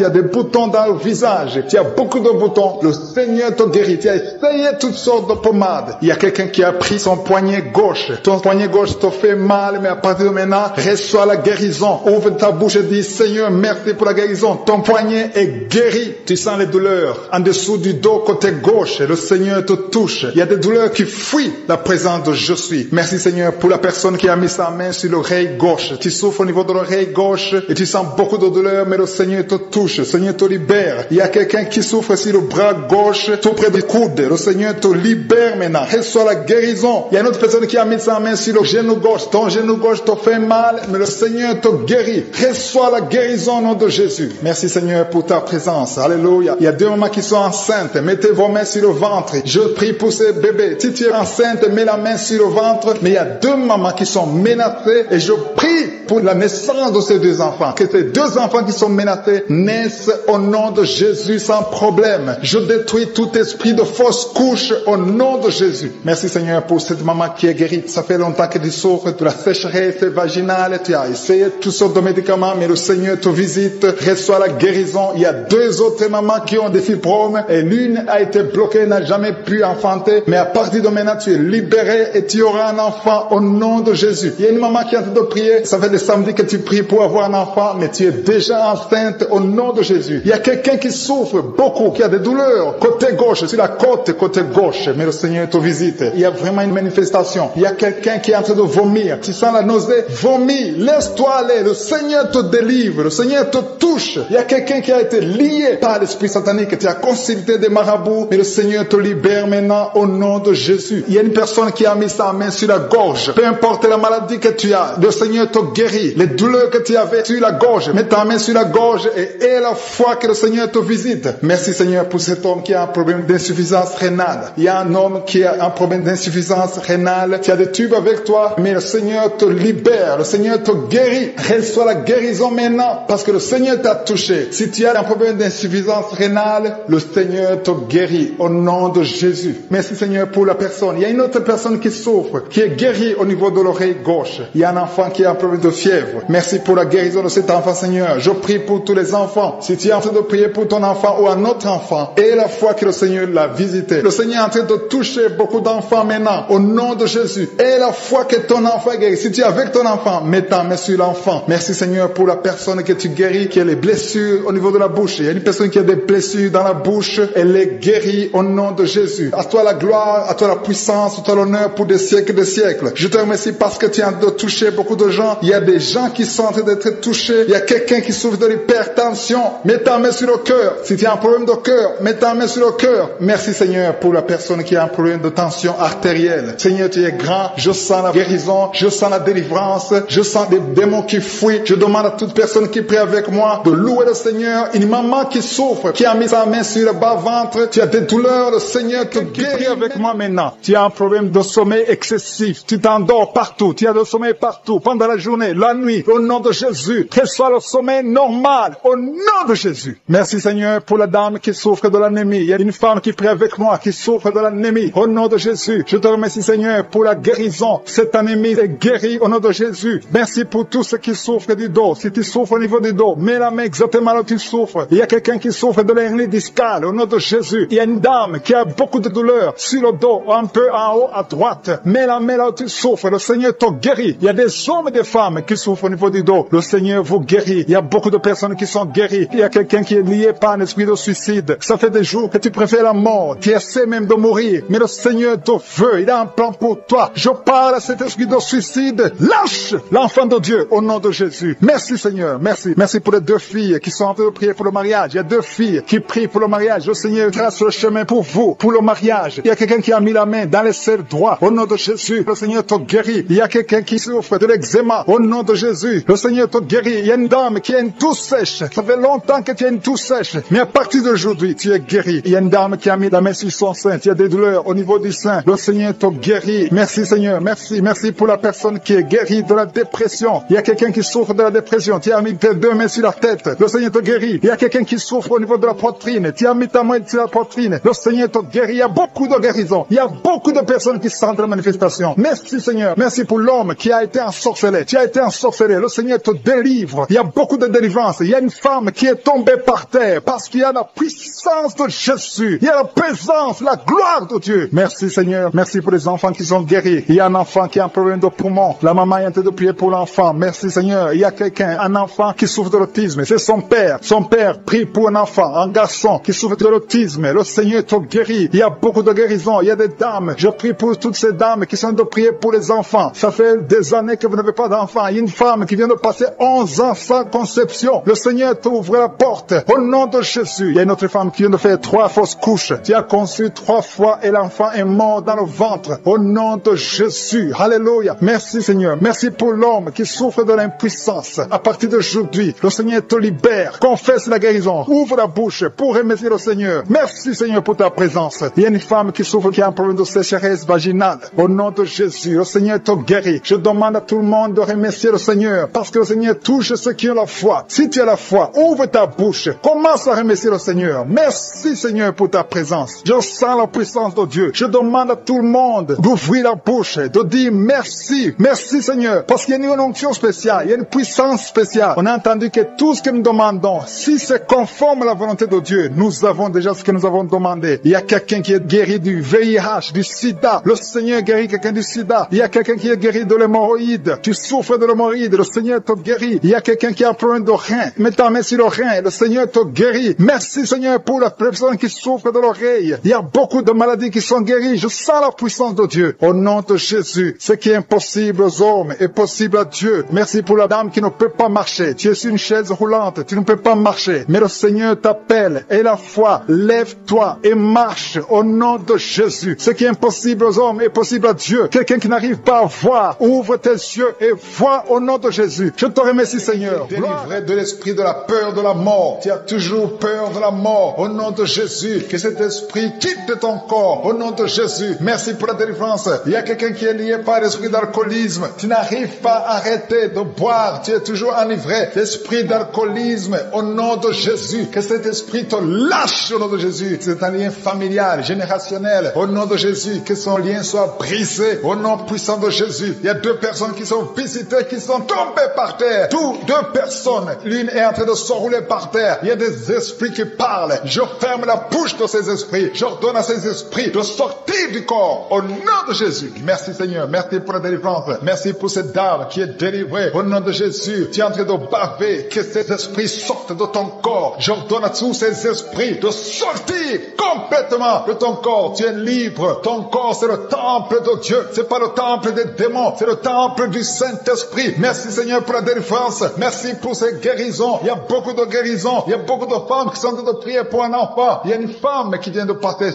dans le visage. Tu as beaucoup de boutons. Le Seigneur te guérit. Tu as essayé toutes sortes de pommades. Il y a quelqu'un qui a pris son poignet gauche. Ton poignet gauche te fait mal, mais à partir de maintenant, reçois la guérison. Ouvre ta bouche et dis, Seigneur, merci pour la guérison. Ton poignet est guéri. Tu sens les douleurs en dessous du dos côté gauche. Le Seigneur te touche. Il y a des douleurs qui fuient la présence de je suis. Merci, Seigneur, pour la personne qui a mis sa main sur l'oreille gauche. Tu souffres au niveau de l'oreille gauche et tu sens beaucoup de douleurs, mais le Seigneur te touche. Le Seigneur te libère. Il y a quelqu'un qui souffre sur le bras gauche, tout près du coude. Le Seigneur te libère maintenant. Reçois la guérison. Il y a une autre personne qui a mis sa main sur le genou gauche. Ton genou gauche te fait mal, mais le Seigneur te guérit. Reçois la guérison au nom de Jésus. Merci, Seigneur, pour ta présence. Alléluia. Il y a 2 mamans qui sont enceintes. Mettez vos mains sur le ventre. Je prie pour ces bébés. Si tu es enceinte, mets la main sur le ventre. Mais il y a 2 mamans qui sont menacées et je prie pour la naissance de ces 2 enfants. Que ces 2 enfants qui sont menacés naissent au nom de Jésus sans problème. Je détruis tout esprit de fausse couche au nom de Jésus. Merci, Seigneur, pour cette maman qui est guérie. Ça fait longtemps que tu souffres de la sécheresse vaginale. Tu as essayé toutes sortes de médicaments, mais le Seigneur te visite. Reçois la guérison. Il y a 2 autres mamans qui ont des fibromes et l'une a été bloquée, n'a jamais pu enfanter. Mais à partir de maintenant, tu es libéré et tu auras un enfant au nom de Jésus. Il y a une maman qui est en train de prier. Ça fait des samedis que tu pries pour avoir un enfant, mais tu es déjà enceinte au nom de Jésus. Il y a quelqu'un qui souffre beaucoup, qui a des douleurs côté gauche, sur la côte côté gauche, mais le Seigneur te visite. Il y a vraiment une manifestation. Il y a quelqu'un qui est en train de vomir. Tu sens la nausée, vomis, laisse-toi aller. Le Seigneur te délivre, le Seigneur te touche. Il y a quelqu'un qui a été lié par l'esprit satanique. Tu as consulté des marabouts, mais le Seigneur te libère maintenant au nom de Jésus. Il y a une personne qui a mis sa main sur la gorge. Peu importe la maladie que tu as, le Seigneur te guérit. Les douleurs que tu avais sur la gorge, mets ta main sur la gorge et aie la foi que le Seigneur te visite. Merci, Seigneur, pour cet homme qui a un problème d'insuffisance rénale. Il y a un homme qui a un problème d'insuffisance rénale. Tu as des tubes avec toi, mais le Seigneur te libère. Le Seigneur te guérit. Reçois la guérison maintenant parce que le Seigneur t'a touché. Si tu as un problème d'insuffisance rénale, le Seigneur te guérit au nom de Jésus. Merci, Seigneur, pour la personne. Il y a une autre personne qui souffre, qui est guérie au niveau de l'oreille gauche. Il y a un enfant qui a un problème de fièvre. Merci pour la guérison de cet enfant, Seigneur. Je prie pour tous les enfants. Si tu es en train de prier pour ton enfant ou un autre enfant, et la foi que le Seigneur l'a visité. Le Seigneur est en train de toucher beaucoup d'enfants maintenant, au nom de Jésus. Et la foi que ton enfant est guéri. Si tu es avec ton enfant, mets ta main sur l'enfant. Merci, Seigneur, pour la personne que tu guéris, qui a les blessures au niveau de la bouche. Il y a une personne qui a des blessures dans la bouche. Elle est guérie au nom de Jésus. À toi la gloire, à toi la puissance, à toi l'honneur pour des siècles et des siècles. Je te remercie parce que tu es en train de toucher beaucoup de gens. Il y a des gens qui sont en train d'être touchés. Il y a quelqu'un qui souffre de l'hypertension. Mets ta main sur le cœur. Si tu as un problème de cœur, mets ta main sur le cœur. Merci, Seigneur, pour la personne qui a un problème de tension artérielle. Seigneur, tu es grand. Je sens la guérison. Je sens la délivrance. Je sens des démons qui fuient. Je demande à toute personne qui prie avec moi de louer le Seigneur. Une maman qui souffre, qui a mis sa main sur le bas-ventre. Tu as des douleurs. Le Seigneur te guérit avec moi maintenant. Tu as un problème de sommeil excessif. Tu t'endors partout. Tu as le sommeil partout. Pendant la journée, la nuit. Au nom de Jésus. Reçois le sommeil normal. Au nom de Jésus. Merci, Seigneur, pour la dame qui souffre de l'anémie. Il y a une femme qui prie avec moi, qui souffre de l'anémie. Au nom de Jésus. Je te remercie, Seigneur, pour la guérison. Cette anémie est guérie au nom de Jésus. Merci pour tous ceux qui souffrent du dos. Si tu souffres au niveau du dos, mets la main exactement là où tu souffres. Il y a quelqu'un qui souffre de l'hernie discale. Au nom de Jésus. Il y a une dame qui a beaucoup de douleurs sur le dos, un peu en haut à droite. Mets la main là où tu souffres. Le Seigneur te guérit. Il y a des hommes et des femmes dame qui souffre au niveau du dos. Le Seigneur vous guérit. Il y a beaucoup de personnes qui sont guéries. Il y a quelqu'un qui est lié par un esprit de suicide. Ça fait des jours que tu préfères la mort. Tu essaies même de mourir. Mais le Seigneur te veut. Il a un plan pour toi. Je parle à cet esprit de suicide. Lâche l'enfant de Dieu au nom de Jésus. Merci Seigneur. Merci. Merci pour les 2 filles qui sont en train de prier pour le mariage. Il y a 2 filles qui prient pour le mariage. Le Seigneur trace le chemin pour vous, pour le mariage. Il y a quelqu'un qui a mis la main dans les serres droits. Au nom de Jésus, le Seigneur te guérit. Il y a quelqu'un qui souffre de l'eczéma. Au nom de Jésus, le Seigneur te guérit. Il y a une dame qui a une toux sèche. Ça fait longtemps que tu as une toux sèche. Mais à partir d'aujourd'hui, tu es guéri. Il y a une dame qui a mis la main sur son sein. Il y a des douleurs au niveau du sein. Le Seigneur te guérit. Merci Seigneur. Merci. Merci pour la personne qui est guérie de la dépression. Il y a quelqu'un qui souffre de la dépression. Tu as mis tes 2 mains sur la tête. Le Seigneur te guérit. Il y a quelqu'un qui souffre au niveau de la poitrine. Tu as mis ta main sur la poitrine. Le Seigneur te guérit. Il y a beaucoup de guérisons. Il y a beaucoup de personnes qui sentent la manifestation. Merci Seigneur. Merci pour l'homme qui a été ensorcelé. Tu as été ensorcelé. Le Seigneur te délivre. Il y a beaucoup de délivrance. Il y a une femme qui est tombée par terre parce qu'il y a la puissance de Jésus. Il y a la présence, la gloire de Dieu. Merci Seigneur. Merci pour les enfants qui sont guéris. Il y a un enfant qui a un problème de poumon. La maman est en train de prier pour l'enfant. Merci Seigneur. Il y a quelqu'un, un enfant qui souffre de l'autisme. C'est son père. Son père prie pour un enfant, un garçon qui souffre de l'autisme. Le Seigneur te guérit. Il y a beaucoup de guérisons. Il y a des dames. Je prie pour toutes ces dames qui sont en train de prier pour les enfants. Ça fait des années que vous n'avez pas d'enfants. Il y a une femme qui vient de passer 11 ans sans conception. Le Seigneur t'ouvre la porte. Au nom de Jésus. Il y a une autre femme qui vient de faire 3 fausses couches. Tu as conçu 3 fois et l'enfant est mort dans le ventre. Au nom de Jésus. Alléluia. Merci Seigneur. Merci pour l'homme qui souffre de l'impuissance. À partir d'aujourd'hui, le Seigneur te libère. Confesse la guérison. Ouvre la bouche pour remercier le Seigneur. Merci Seigneur pour ta présence. Il y a une femme qui souffre, qui a un problème de sécheresse vaginale. Au nom de Jésus, le Seigneur te guérit. Je demande à tout le monde de remercier le Seigneur parce que le Seigneur touche ceux qui ont la foi. Si tu as la foi, ouvre ta bouche. Commence à remercier le Seigneur. Merci Seigneur pour ta présence. Je sens la puissance de Dieu. Je demande à tout le monde d'ouvrir la bouche, de dire merci. Merci Seigneur. Parce qu'il y a une onction spéciale. Il y a une puissance spéciale. On a entendu que tout ce que nous demandons, si c'est conforme à la volonté de Dieu, nous avons déjà ce que nous avons demandé. Il y a quelqu'un qui est guéri du VIH, du sida. Le Seigneur guérit quelqu'un du sida. Il y a quelqu'un qui est guéri de l'hémorroïde. Tu souffres de l'hémorroïde. Le Seigneur te guérit. Il y a quelqu'un qui a un problème de rein. Mets ta main sur le rein. Le Seigneur te guérit. Merci Seigneur pour la personne qui souffre de l'oreille. Il y a beaucoup de maladies qui sont guéries. Je sens la puissance de Dieu. Au nom de Jésus, ce qui est impossible aux hommes est possible à Dieu. Merci pour la dame qui ne peut pas marcher. Tu es sur une chaise roulante. Tu ne peux pas marcher. Mais le Seigneur t'appelle. Et la foi, lève-toi et marche au nom de Jésus. Ce qui est impossible aux hommes est possible à Dieu. Quelqu'un qui n'arrive pas à voir, ouvre tes yeux et vois au nom de Jésus. Je te remercie Seigneur. Délivré de l'esprit de la peur de la mort. Tu as toujours peur de la mort. Au nom de Jésus, que cet esprit quitte ton corps. Au nom de Jésus, merci pour la délivrance. Il y a quelqu'un qui est lié par l'esprit d'alcoolisme. Tu n'arrives pas à arrêter de boire. Tu es toujours enivré. L'esprit d'alcoolisme, au nom de Jésus, que cet esprit te lâche au nom de Jésus. C'est un lien familial, générationnel. Au nom de Jésus, que son lien soit brisé. Au nom puissant de Jésus. Il y a 2 personnes qui sont visitées, qui sont tombées par terre. 2 personnes. L'une est en train de s'enrouler par terre. Il y a des esprits qui parlent. Je ferme la bouche de ces esprits. J'ordonne à ces esprits de sortir du corps. Au nom de Jésus. Merci Seigneur. Merci pour la délivrance. Merci pour cette dame qui est délivrée. Au nom de Jésus. Tu es en train de baver. Que ces esprits sortent de ton corps. J'ordonne à tous ces esprits de sortir complètement de ton corps. Tu es libre. Ton corps, c'est le temple de Dieu. C'est pas le temple des démons. C'est le temple du Saint-Esprit. Merci Seigneur pour la délivrance. Merci pour ces guérisons. Il y a beaucoup de guérisons. Il y a beaucoup de femmes qui sont en train de prier pour un enfant. Il y a une femme qui vient de passer 16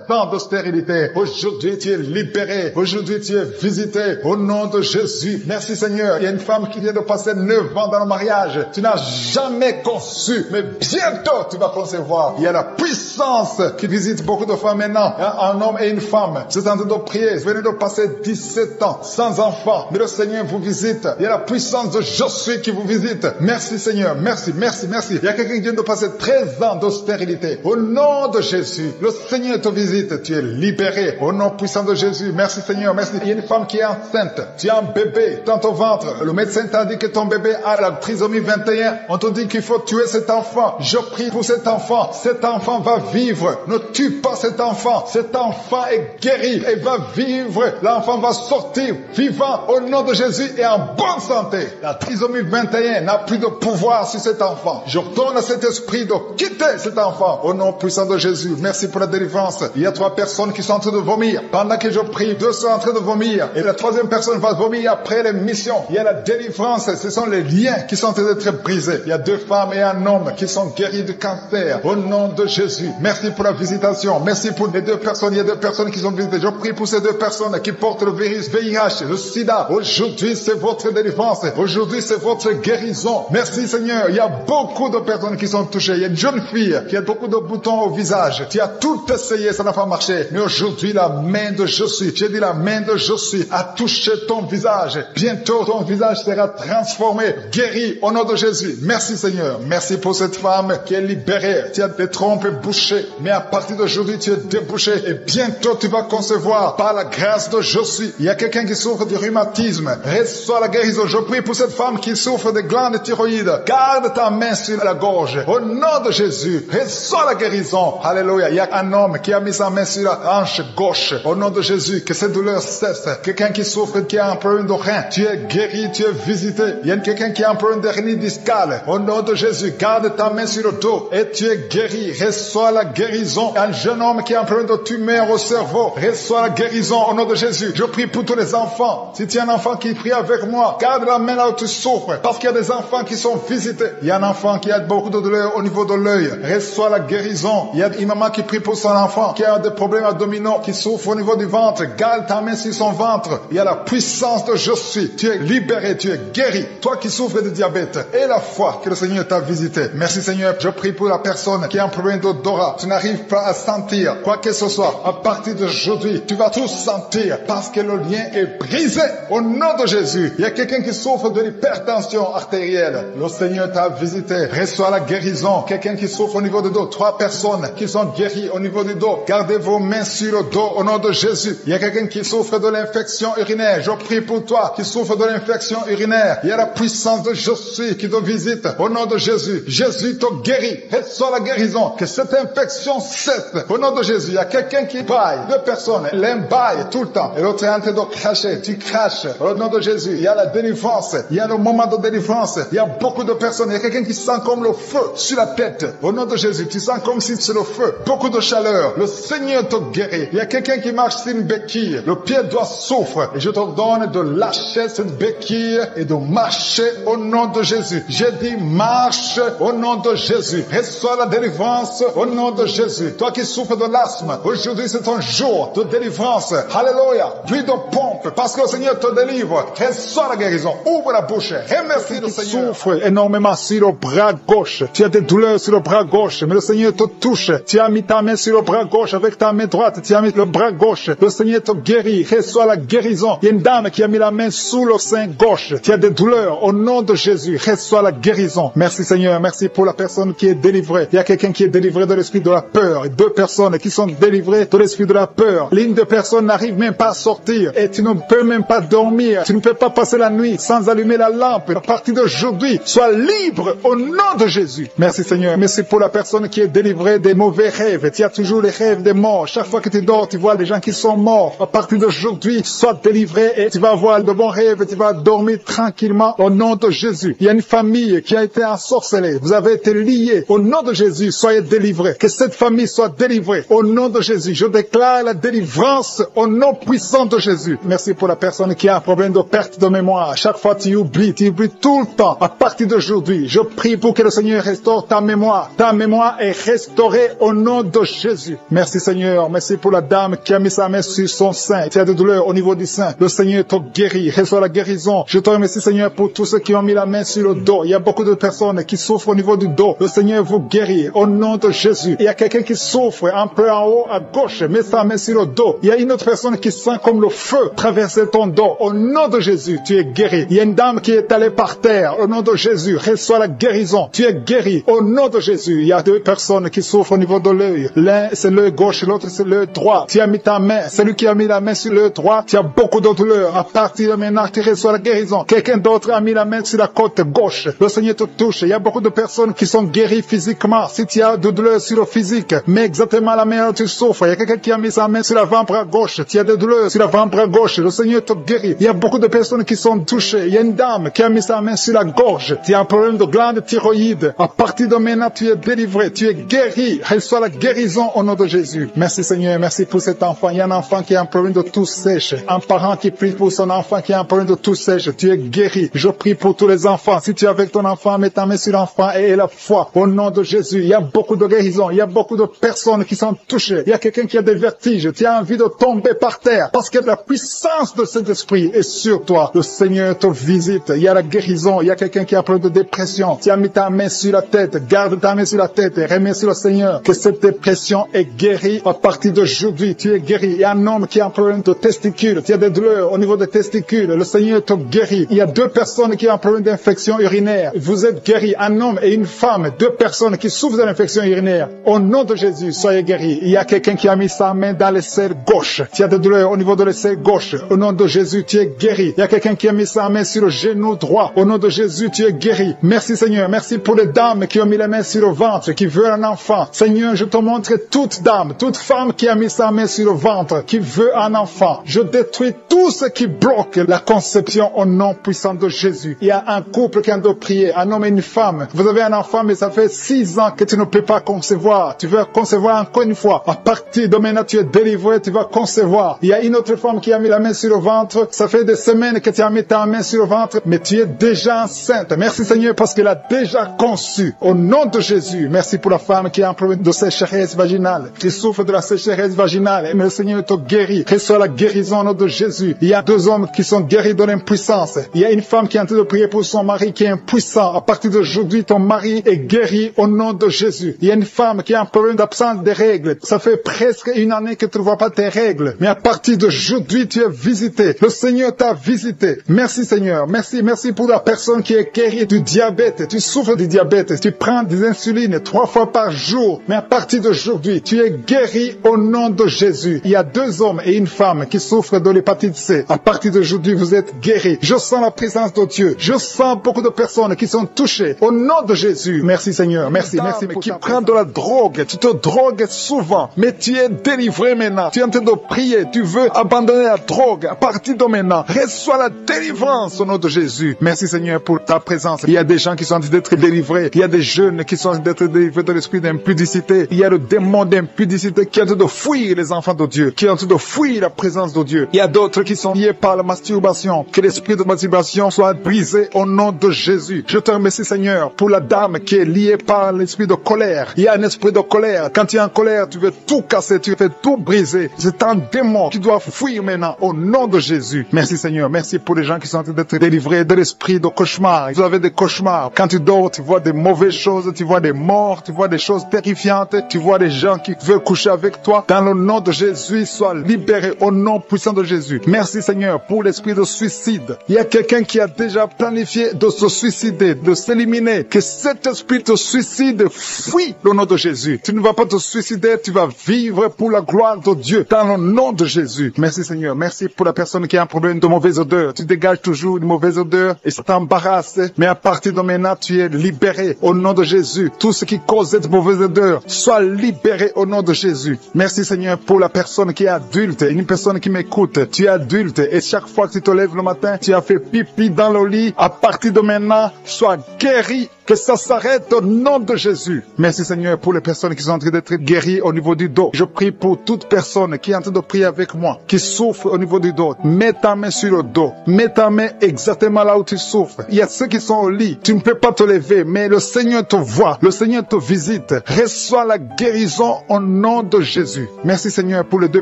ans de stérilité. Aujourd'hui, tu es libéré. Aujourd'hui, tu es visité. Au nom de Jésus. Merci Seigneur. Il y a une femme qui vient de passer 9 ans dans le mariage. Tu n'as jamais conçu, mais bientôt tu vas concevoir. Il y a la puissance qui visite beaucoup de femmes maintenant. Un homme et une femme. C'est en train de prier. Vous venez de passer 17 ans sans enfant. Mais le Seigneur vous visite. Il y a la puissance de Je suis qui vous visite. Merci Seigneur. Merci, merci, merci. Il y a quelqu'un qui vient de passer 13 ans de stérilité. Au nom de Jésus, le Seigneur te visite. Tu es libéré. Au nom puissant de Jésus. Merci Seigneur. Merci. Il y a une femme qui est enceinte. Tu as un bébé dans ton ventre. Le médecin t'a dit que ton bébé a la trisomie 21. On te dit qu'il faut tuer cet enfant. Je prie pour cet enfant. Cet enfant va vivre. Ne tue pas cet enfant. Cet enfant est guéri et va vivre. L'enfant va sortir vivant au nom de Jésus et en en bonne santé. La trisomie 21 n'a plus de pouvoir sur cet enfant. J'ordonne à cet esprit de quitter cet enfant au nom puissant de Jésus. Merci pour la délivrance. Il y a 3 personnes qui sont en train de vomir. Pendant que je prie, 2 sont en train de vomir. Et la 3e personne va vomir après l'émission. Il y a la délivrance. Ce sont les liens qui sont en train d'être brisés. Il y a 2 femmes et un homme qui sont guéris du cancer. Au nom de Jésus. Merci pour la visitation. Merci pour les 2 personnes. Il y a 2 personnes qui sont visitées. Je prie pour ces 2 personnes qui portent le virus VIH, le sida. Aujourd'hui, c'est votre délivrance. Aujourd'hui, c'est votre guérison. Merci Seigneur. Il y a beaucoup de personnes qui sont touchées. Il y a une jeune fille qui a beaucoup de boutons au visage. Tu as tout essayé, ça n'a pas marché. Mais aujourd'hui, la main de je suis, j'ai dit la main de je suis, a touché ton visage. Bientôt, ton visage sera transformé, guéri au nom de Jésus. Merci Seigneur. Merci pour cette femme qui est libérée. Tu as des trompes bouchées. Mais à partir d'aujourd'hui, tu es débouché. Et bientôt, tu vas concevoir par la grâce de je suis. Il y a quelqu'un qui souffre du rhumatisme. Reçois la guérison. Je prie pour cette femme qui souffre de glandes thyroïdes. Garde ta main sur la gorge. Au nom de Jésus, reçois la guérison. Alléluia. Il y a un homme qui a mis sa main sur la hanche gauche. Au nom de Jésus, que cette douleur cesse. Quelqu'un qui souffre, qui a un problème de rein. Tu es guéri, tu es visité. Il y a quelqu'un qui a un problème d'hernie discale. Au nom de Jésus, garde ta main sur le dos et tu es guéri. Reçois la guérison. Un jeune homme qui a un problème de tumeur au cerveau. Reçois la guérison au nom de Jésus. Je prie pour tous les enfants. Si tu es un enfant qui prie avec moi, garde la main là où tu souffres. Parce qu'il y a des enfants qui sont visités. Il y a un enfant qui a beaucoup de douleur au niveau de l'œil. Reçois la guérison. Il y a une maman qui prie pour son enfant qui a des problèmes abdominaux, qui souffre au niveau du ventre. Garde ta main sur son ventre. Il y a la puissance de je suis. Tu es libéré, tu es guéri. Toi qui souffres de diabète et la foi que le Seigneur t'a visité. Merci Seigneur. Je prie pour la personne qui a un problème d'odorat. Tu n'arrives pas à sentir quoi que ce soit. À partir d'aujourd'hui, tu vas tout sentir parce que le lien est brisé au nom de Jésus. Il y a quelqu'un qui souffre de l'hypertension artérielle. Le Seigneur t'a visité. Reçois la guérison. Quelqu'un qui souffre au niveau du dos. 3 personnes qui sont guéries au niveau du dos. Gardez vos mains sur le dos au nom de Jésus. Il y a quelqu'un qui souffre de l'infection urinaire. Je prie pour toi qui souffre de l'infection urinaire. Il y a la puissance de je suis qui te visite au nom de Jésus. Jésus te guérit. Reçois la guérison. Que cette infection cesse au nom de Jésus. Il y a quelqu'un qui baille. 2 personnes. L'un baille tout le temps et l'autre est en train de cracher. Tu craches au nom de Jésus. Il y a la délivrance. Il y a le moment de délivrance. Il y a beaucoup de personnes. Il y a quelqu'un qui sent comme le feu sur la tête. Au nom de Jésus, tu sens comme si c'est le feu. Beaucoup de chaleur. Le Seigneur te guérit. Il y a quelqu'un qui marche sur une béquille. Le pied doit souffre. Et je te donne de lâcher cette béquille et de marcher au nom de Jésus. J'ai dit marche au nom de Jésus. Reçois la délivrance au nom de Jésus. Toi qui souffres de l'asthme, aujourd'hui c'est ton jour de délivrance. Alléluia. Puis de pompe parce que le Seigneur te délivre. Reçois la guérison. Ouvre la bouche. Remercie le Seigneur. Tu souffres énormément sur le bras gauche. Tu as des douleurs sur le bras gauche, mais le Seigneur te touche. Tu as mis ta main sur le bras gauche avec ta main droite. Tu as mis le bras gauche. Le Seigneur te guérit. Reçois la guérison. Il y a une dame qui a mis la main sous le sein gauche. Tu as des douleurs. Au nom de Jésus, reçois la guérison. Merci Seigneur. Merci pour la personne qui est délivrée. Il y a quelqu'un qui est délivré de l'esprit de la peur. Et 2 personnes qui sont délivrées de l'esprit de la peur. L'une des personnes n'arrive même pas à sortir. Et tu ne peux même pas dormir. Tu ne peux pas passer la nuit sans allumer la lampe. À partir d'aujourd'hui, sois libre au nom de Jésus. Merci Seigneur. Merci pour la personne qui est délivrée des mauvais rêves. Tu as toujours les rêves des morts. Chaque fois que tu dors, tu vois des gens qui sont morts. À partir d'aujourd'hui, sois délivré et tu vas avoir de bons rêves. Tu vas dormir tranquillement au nom de Jésus. Il y a une famille qui a été ensorcelée. Vous avez été liés. Au nom de Jésus, soyez délivrés. Que cette famille soit délivrée. Au nom de Jésus, je déclare la délivrance au nom puissant de Jésus. Merci pour la personne qui a un problème de perte de mémoire. Chaque fois tu oublies tout le temps. À partir d'aujourd'hui, je prie pour que le Seigneur restaure ta mémoire. Ta mémoire est restaurée au nom de Jésus. Merci Seigneur. Merci pour la dame qui a mis sa main sur son sein. Tu as des douleurs au niveau du sein. Le Seigneur te guérit. Reçois la guérison. Je te remercie Seigneur pour tous ceux qui ont mis la main sur le dos. Il y a beaucoup de personnes qui souffrent au niveau du dos. Le Seigneur vous guérit au nom de Jésus. Il y a quelqu'un qui souffre un peu en haut à gauche. Mets sa main sur le dos. Il y a une autre personne qui sent comme le feu traverser ton dos. Au nom de Jésus, tu es guéri. Il y a une dame qui est allée par terre. Au nom de Jésus, reçois la guérison. Tu es guéri. Au nom de Jésus, il y a 2 personnes qui souffrent au niveau de l'œil. L'un, c'est l'œil gauche, l'autre, c'est l'œil droit. Tu as mis ta main. Celui qui a mis la main sur l'œil droit, tu as beaucoup de douleurs. À partir de maintenant, tu reçois la guérison. Quelqu'un d'autre a mis la main sur la côte gauche. Le Seigneur te touche. Il y a beaucoup de personnes qui sont guéries physiquement. Si tu as de douleurs sur le physique, mais exactement la main où tu souffres. Il y a quelqu'un qui a mis sa main sur l'avant-bras gauche. Tu as des douleurs sur l'avant-bras gauche. Le Seigneur te guérit. Il y a beaucoup de personnes qui sont touchées. Il y a une dame qui a mis sa main sur la gorge. Tu as un problème de glande thyroïde. À partir de maintenant, tu es délivré, tu es guéri. Reçois la guérison au nom de Jésus. Merci Seigneur, merci pour cet enfant. Il y a un enfant qui a un problème de toux sèche. Un parent qui prie pour son enfant qui a un problème de toux sèche. Tu es guéri. Je prie pour tous les enfants. Si tu es avec ton enfant, mets ta main sur l'enfant et la foi. Au nom de Jésus, il y a beaucoup de guérisons. Il y a beaucoup de personnes qui sont touchées. Il y a quelqu'un qui a des vertiges. Tu as envie de tomber par terre parce que la puissance de cet esprit est sur toi. Le Seigneur te visite. Il y a la guérison. Il y a quelqu'un qui a un problème de dépression. Tu as mis ta main sur la tête. Garde ta main sur la tête et remercie le Seigneur que cette dépression est guérie à partir d'aujourd'hui. Tu es guéri. Il y a un homme qui a un problème de testicules. Tu as des douleurs au niveau des testicules. Le Seigneur te guérit. Il y a 2 personnes qui ont un problème d'infection urinaire. Vous êtes guéris. Un homme et une femme. 2 personnes qui souffrent de l'infection urinaire. Au nom de Jésus, soyez guéris. Il y a quelqu'un qui a mis sa main dans l'aisselle gauche. Tu as des douleurs au niveau de l'aisselle gauche. Au nom de Jésus, tu es guéri. Il y a quelqu'un qui a mis sa main sur le genou droit. Au nom de Jésus, tu es guéri. Merci Seigneur. Merci pour les dames qui ont mis les mains sur le ventre, qui veulent un enfant. Seigneur, je te montre toute dame, toute femme qui a mis sa main sur le ventre, qui veut un enfant. Je détruis tout ce qui bloque la conception au nom puissant de Jésus. Il y a un couple qui a de prier, un homme et une femme. Vous avez un enfant, mais ça fait 6 ans que tu ne peux pas concevoir. Tu veux concevoir encore une fois. À partir de maintenant, tu es délivré, tu vas concevoir. Il y a une autre femme qui a mis la main sur le ventre. Ça fait des semaines que tu as mis ta main sur le ventre, mais tu es déjà enceinte. Merci Seigneur parce qu'elle a déjà conçu. Au nom de Jésus, merci pour la femme qui a un problème de sécheresse vaginale, qui souffre de la sécheresse vaginale. Mais le Seigneur te guérit. Reçois la guérison au nom de Jésus. Il y a 2 hommes qui sont guéris de l'impuissance. Il y a une femme qui est en train de prier pour son mari qui est impuissant. À partir d'aujourd'hui, ton mari est guéri au nom de Jésus. Il y a une femme qui a un problème d'absence des règles. Ça fait presque 1 année que tu ne vois pas tes règles. Mais à partir d'aujourd'hui, tu es visité. Le Seigneur t'a visité. Merci Seigneur. Merci pour la personne qui est guérie du diabète. Tu souffres du diabète. Tu prends des insulines 3 fois par jour. Mais à partir d'aujourd'hui, tu es guéri au nom de Jésus. Il y a 2 hommes et une femme qui souffrent de l'hépatite C. À partir d'aujourd'hui, vous êtes guéris. Je sens la présence de Dieu. Je sens beaucoup de personnes qui sont touchées au nom de Jésus. Merci Seigneur. Merci pour qui prend de la drogue. Tu te drogues souvent, mais tu es délivré maintenant. Tu es en train de prier. Tu veux abandonner la drogue. À partir de maintenant, reçois la délivrance au nom de Jésus. Merci Seigneur pour ta présence. Il y a des gens qui sont en train d'être délivrés. Il y a des jeunes qui sont en train d'être délivrés de l'esprit d'impudicité. Il y a le démon d'impudicité qui est en train de fuir les enfants de Dieu, qui est en train de fuir la présence de Dieu. Il y a d'autres qui sont liés par la masturbation. Que l'esprit de masturbation soit brisé au nom de Jésus. Je te remercie Seigneur pour la dame qui est liée par l'esprit de colère. Il y a un esprit de colère. Quand tu es en colère, tu veux tout casser, tu veux tout briser. C'est un démon qui doit fuir maintenant au nom de Jésus. Merci Seigneur. Merci pour les gens qui sont en train d'être délivrés de l'esprit de cauchemar. Vous avez des cauchemars. Quand tu dors, tu vois des mauvaises choses, tu vois des morts, tu vois des choses terrifiantes, tu vois des gens qui veulent coucher avec toi. Dans le nom de Jésus, sois libéré au nom puissant de Jésus. Merci Seigneur pour l'esprit de suicide. Il y a quelqu'un qui a déjà planifié de se suicider, de s'éliminer. Que cet esprit de suicide fuit au nom de Jésus. Tu ne vas pas te suicider, tu vas vivre pour la gloire de Dieu dans le nom de Jésus. Merci Seigneur. Merci pour la personne qui a un problème de mauvaise odeur. Tu dégages toujours une mauvaise odeur et ça t'embarrasse. Mais à partir de maintenant, tu es libéré au nom de Jésus. Tout ce qui cause cette mauvaise odeur, sois libéré au nom de Jésus. Merci Seigneur pour la personne qui est adulte, une personne qui m'écoute. Tu es adulte et chaque fois que tu te lèves le matin, tu as fait pipi dans le lit. À partir de maintenant, sois guéri. Que ça s'arrête au nom de Jésus. Merci Seigneur pour les personnes qui sont en train d'être guéries au niveau du dos. Je prie pour toute personne qui est en train de prier avec moi, qui souffre au niveau du dos. Mets ta main sur le dos. Mets ta main exactement là où tu souffres. Il y a ceux qui sont au lit. Tu ne peux pas te lever, mais le Seigneur te voit. Le Seigneur te visite. Reçois la guérison au nom de Jésus. Merci Seigneur pour les 2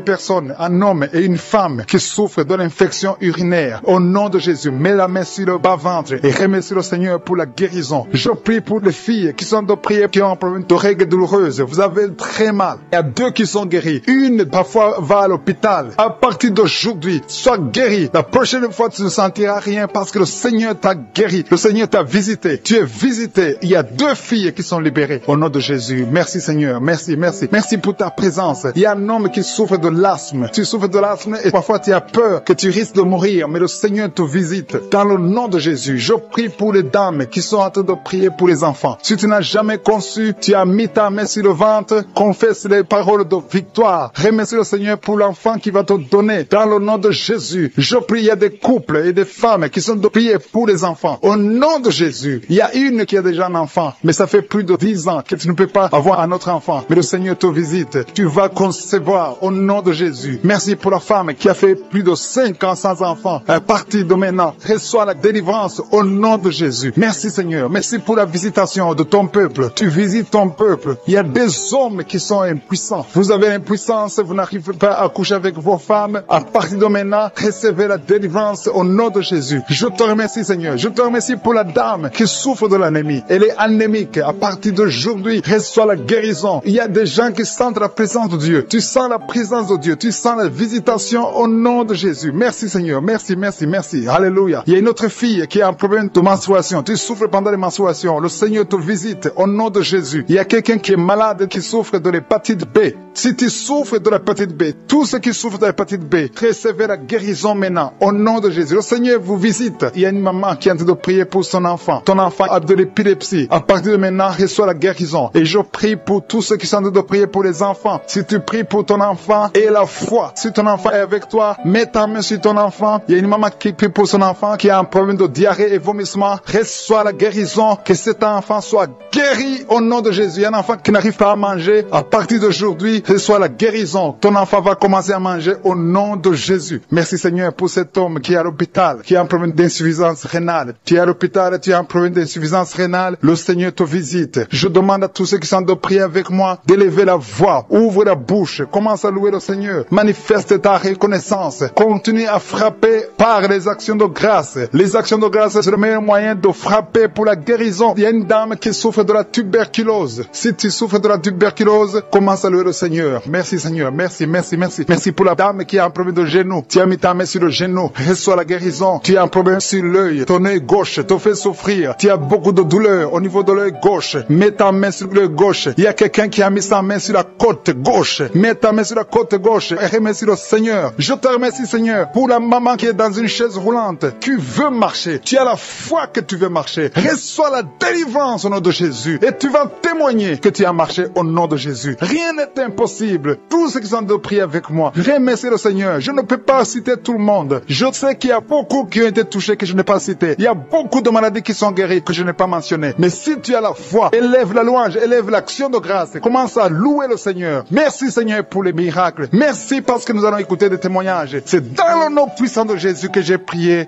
personnes, un homme et une femme qui souffrent de l'infection urinaire. Au nom de Jésus, mets la main sur le bas-ventre et remercie le Seigneur pour la guérison. Je prie pour les filles qui sont de prier, qui ont un problème de règles douloureuses. Vous avez très mal. Il y a 2 qui sont guéris. Une, parfois, va à l'hôpital. À partir d'aujourd'hui, sois guéri. La prochaine fois, tu ne sentiras rien parce que le Seigneur t'a guéri. Le Seigneur t'a visité. Tu es visité. Il y a 2 filles qui sont libérées. Au nom de Jésus. Merci Seigneur. Merci. Merci pour ta présence. Il y a un homme qui souffre de l'asthme. Tu souffres de l'asthme et parfois tu as peur que tu risques de mourir. Mais le Seigneur te visite. Dans le nom de Jésus, je prie pour les dames qui sont en train de prier prier pour les enfants. Si tu n'as jamais conçu, tu as mis ta main sur le ventre, confesse les paroles de victoire. Remercie le Seigneur pour l'enfant qui va te donner. Dans le nom de Jésus, je prie, il y a des couples et des femmes qui sont de prier pour les enfants. Au nom de Jésus, il y a une qui a déjà un enfant, mais ça fait plus de 10 ans que tu ne peux pas avoir un autre enfant. Mais le Seigneur te visite. Tu vas concevoir au nom de Jésus. Merci pour la femme qui a fait plus de 5 ans sans enfant. À partir de maintenant, reçois la délivrance au nom de Jésus. Merci Seigneur. Merci pour la visitation de ton peuple. Tu visites ton peuple. Il y a des hommes qui sont impuissants. Vous avez l'impuissance, vous n'arrivez pas à coucher avec vos femmes. À partir de maintenant, recevez la délivrance au nom de Jésus. Je te remercie Seigneur. Je te remercie pour la dame qui souffre de l'anémie. Elle est anémique. À partir d'aujourd'hui, reçois la guérison. Il y a des gens qui sentent la présence de Dieu. Tu sens la présence de Dieu. Tu sens la visitation au nom de Jésus. Merci Seigneur. Merci, merci, merci. Alléluia. Il y a une autre fille qui a un problème de menstruation. Tu souffres pendant les menstruations. Le Seigneur te visite au nom de Jésus. Il y a quelqu'un qui est malade, qui souffre de l'hépatite B. Si tu souffres de l'hépatite B, tous ceux qui souffrent de l'hépatite B, recevez la guérison maintenant au nom de Jésus. Le Seigneur vous visite. Il y a une maman qui est en train de prier pour son enfant. Ton enfant a de l'épilepsie. À partir de maintenant, reçois la guérison. Et je prie pour tous ceux qui sont en train de prier pour les enfants. Si tu pries pour ton enfant, aie la foi. Si ton enfant est avec toi, mets ta main sur ton enfant. Il y a une maman qui prie pour son enfant qui a un problème de diarrhée et vomissement. Reçois la guérison. Que cet enfant soit guéri au nom de Jésus. Il y a un enfant qui n'arrive pas à manger. À partir d'aujourd'hui, reçois la guérison. Ton enfant va commencer à manger au nom de Jésus. Merci Seigneur pour cet homme qui est à l'hôpital, qui a un problème d'insuffisance rénale. Tu es à l'hôpital, tu as un problème d'insuffisance rénale. Le Seigneur te visite. Je demande à tous ceux qui sont de prier avec moi d'élever la voix. Ouvre la bouche. Commence à louer le Seigneur. Manifeste ta reconnaissance. Continue à frapper par les actions de grâce. Les actions de grâce, c'est le meilleur moyen de frapper pour la guérison. Il y a une dame qui souffre de la tuberculose. Si tu souffres de la tuberculose, commence à louer le Seigneur. Merci Seigneur. Merci, merci, merci. Merci pour la dame qui a un problème de genou. Tu as mis ta main sur le genou. Reçois la guérison. Tu as un problème sur l'œil. Ton œil gauche te fait souffrir. Tu as beaucoup de douleur au niveau de l'œil gauche. Mets ta main sur l'œil gauche. Il y a quelqu'un qui a mis sa main sur la côte gauche. Mets ta main sur la côte gauche et remercie le Seigneur. Je te remercie Seigneur pour la maman qui est dans une chaise roulante. Tu veux marcher. Tu as la foi que tu veux marcher. Reçois la délivrance au nom de Jésus. Et tu vas témoigner que tu as marché au nom de Jésus. Rien n'est impossible. Tous ceux qui sont de prier avec moi, remercie le Seigneur. Je ne peux pas citer tout le monde. Je sais qu'il y a beaucoup qui ont été touchés que je n'ai pas cité. Il y a beaucoup de maladies qui sont guéries que je n'ai pas mentionnées. Mais si tu as la foi, élève la louange, élève l'action de grâce. Commence à louer le Seigneur. Merci Seigneur pour les miracles. Merci parce que nous allons écouter des témoignages. C'est dans le nom puissant de Jésus que j'ai prié.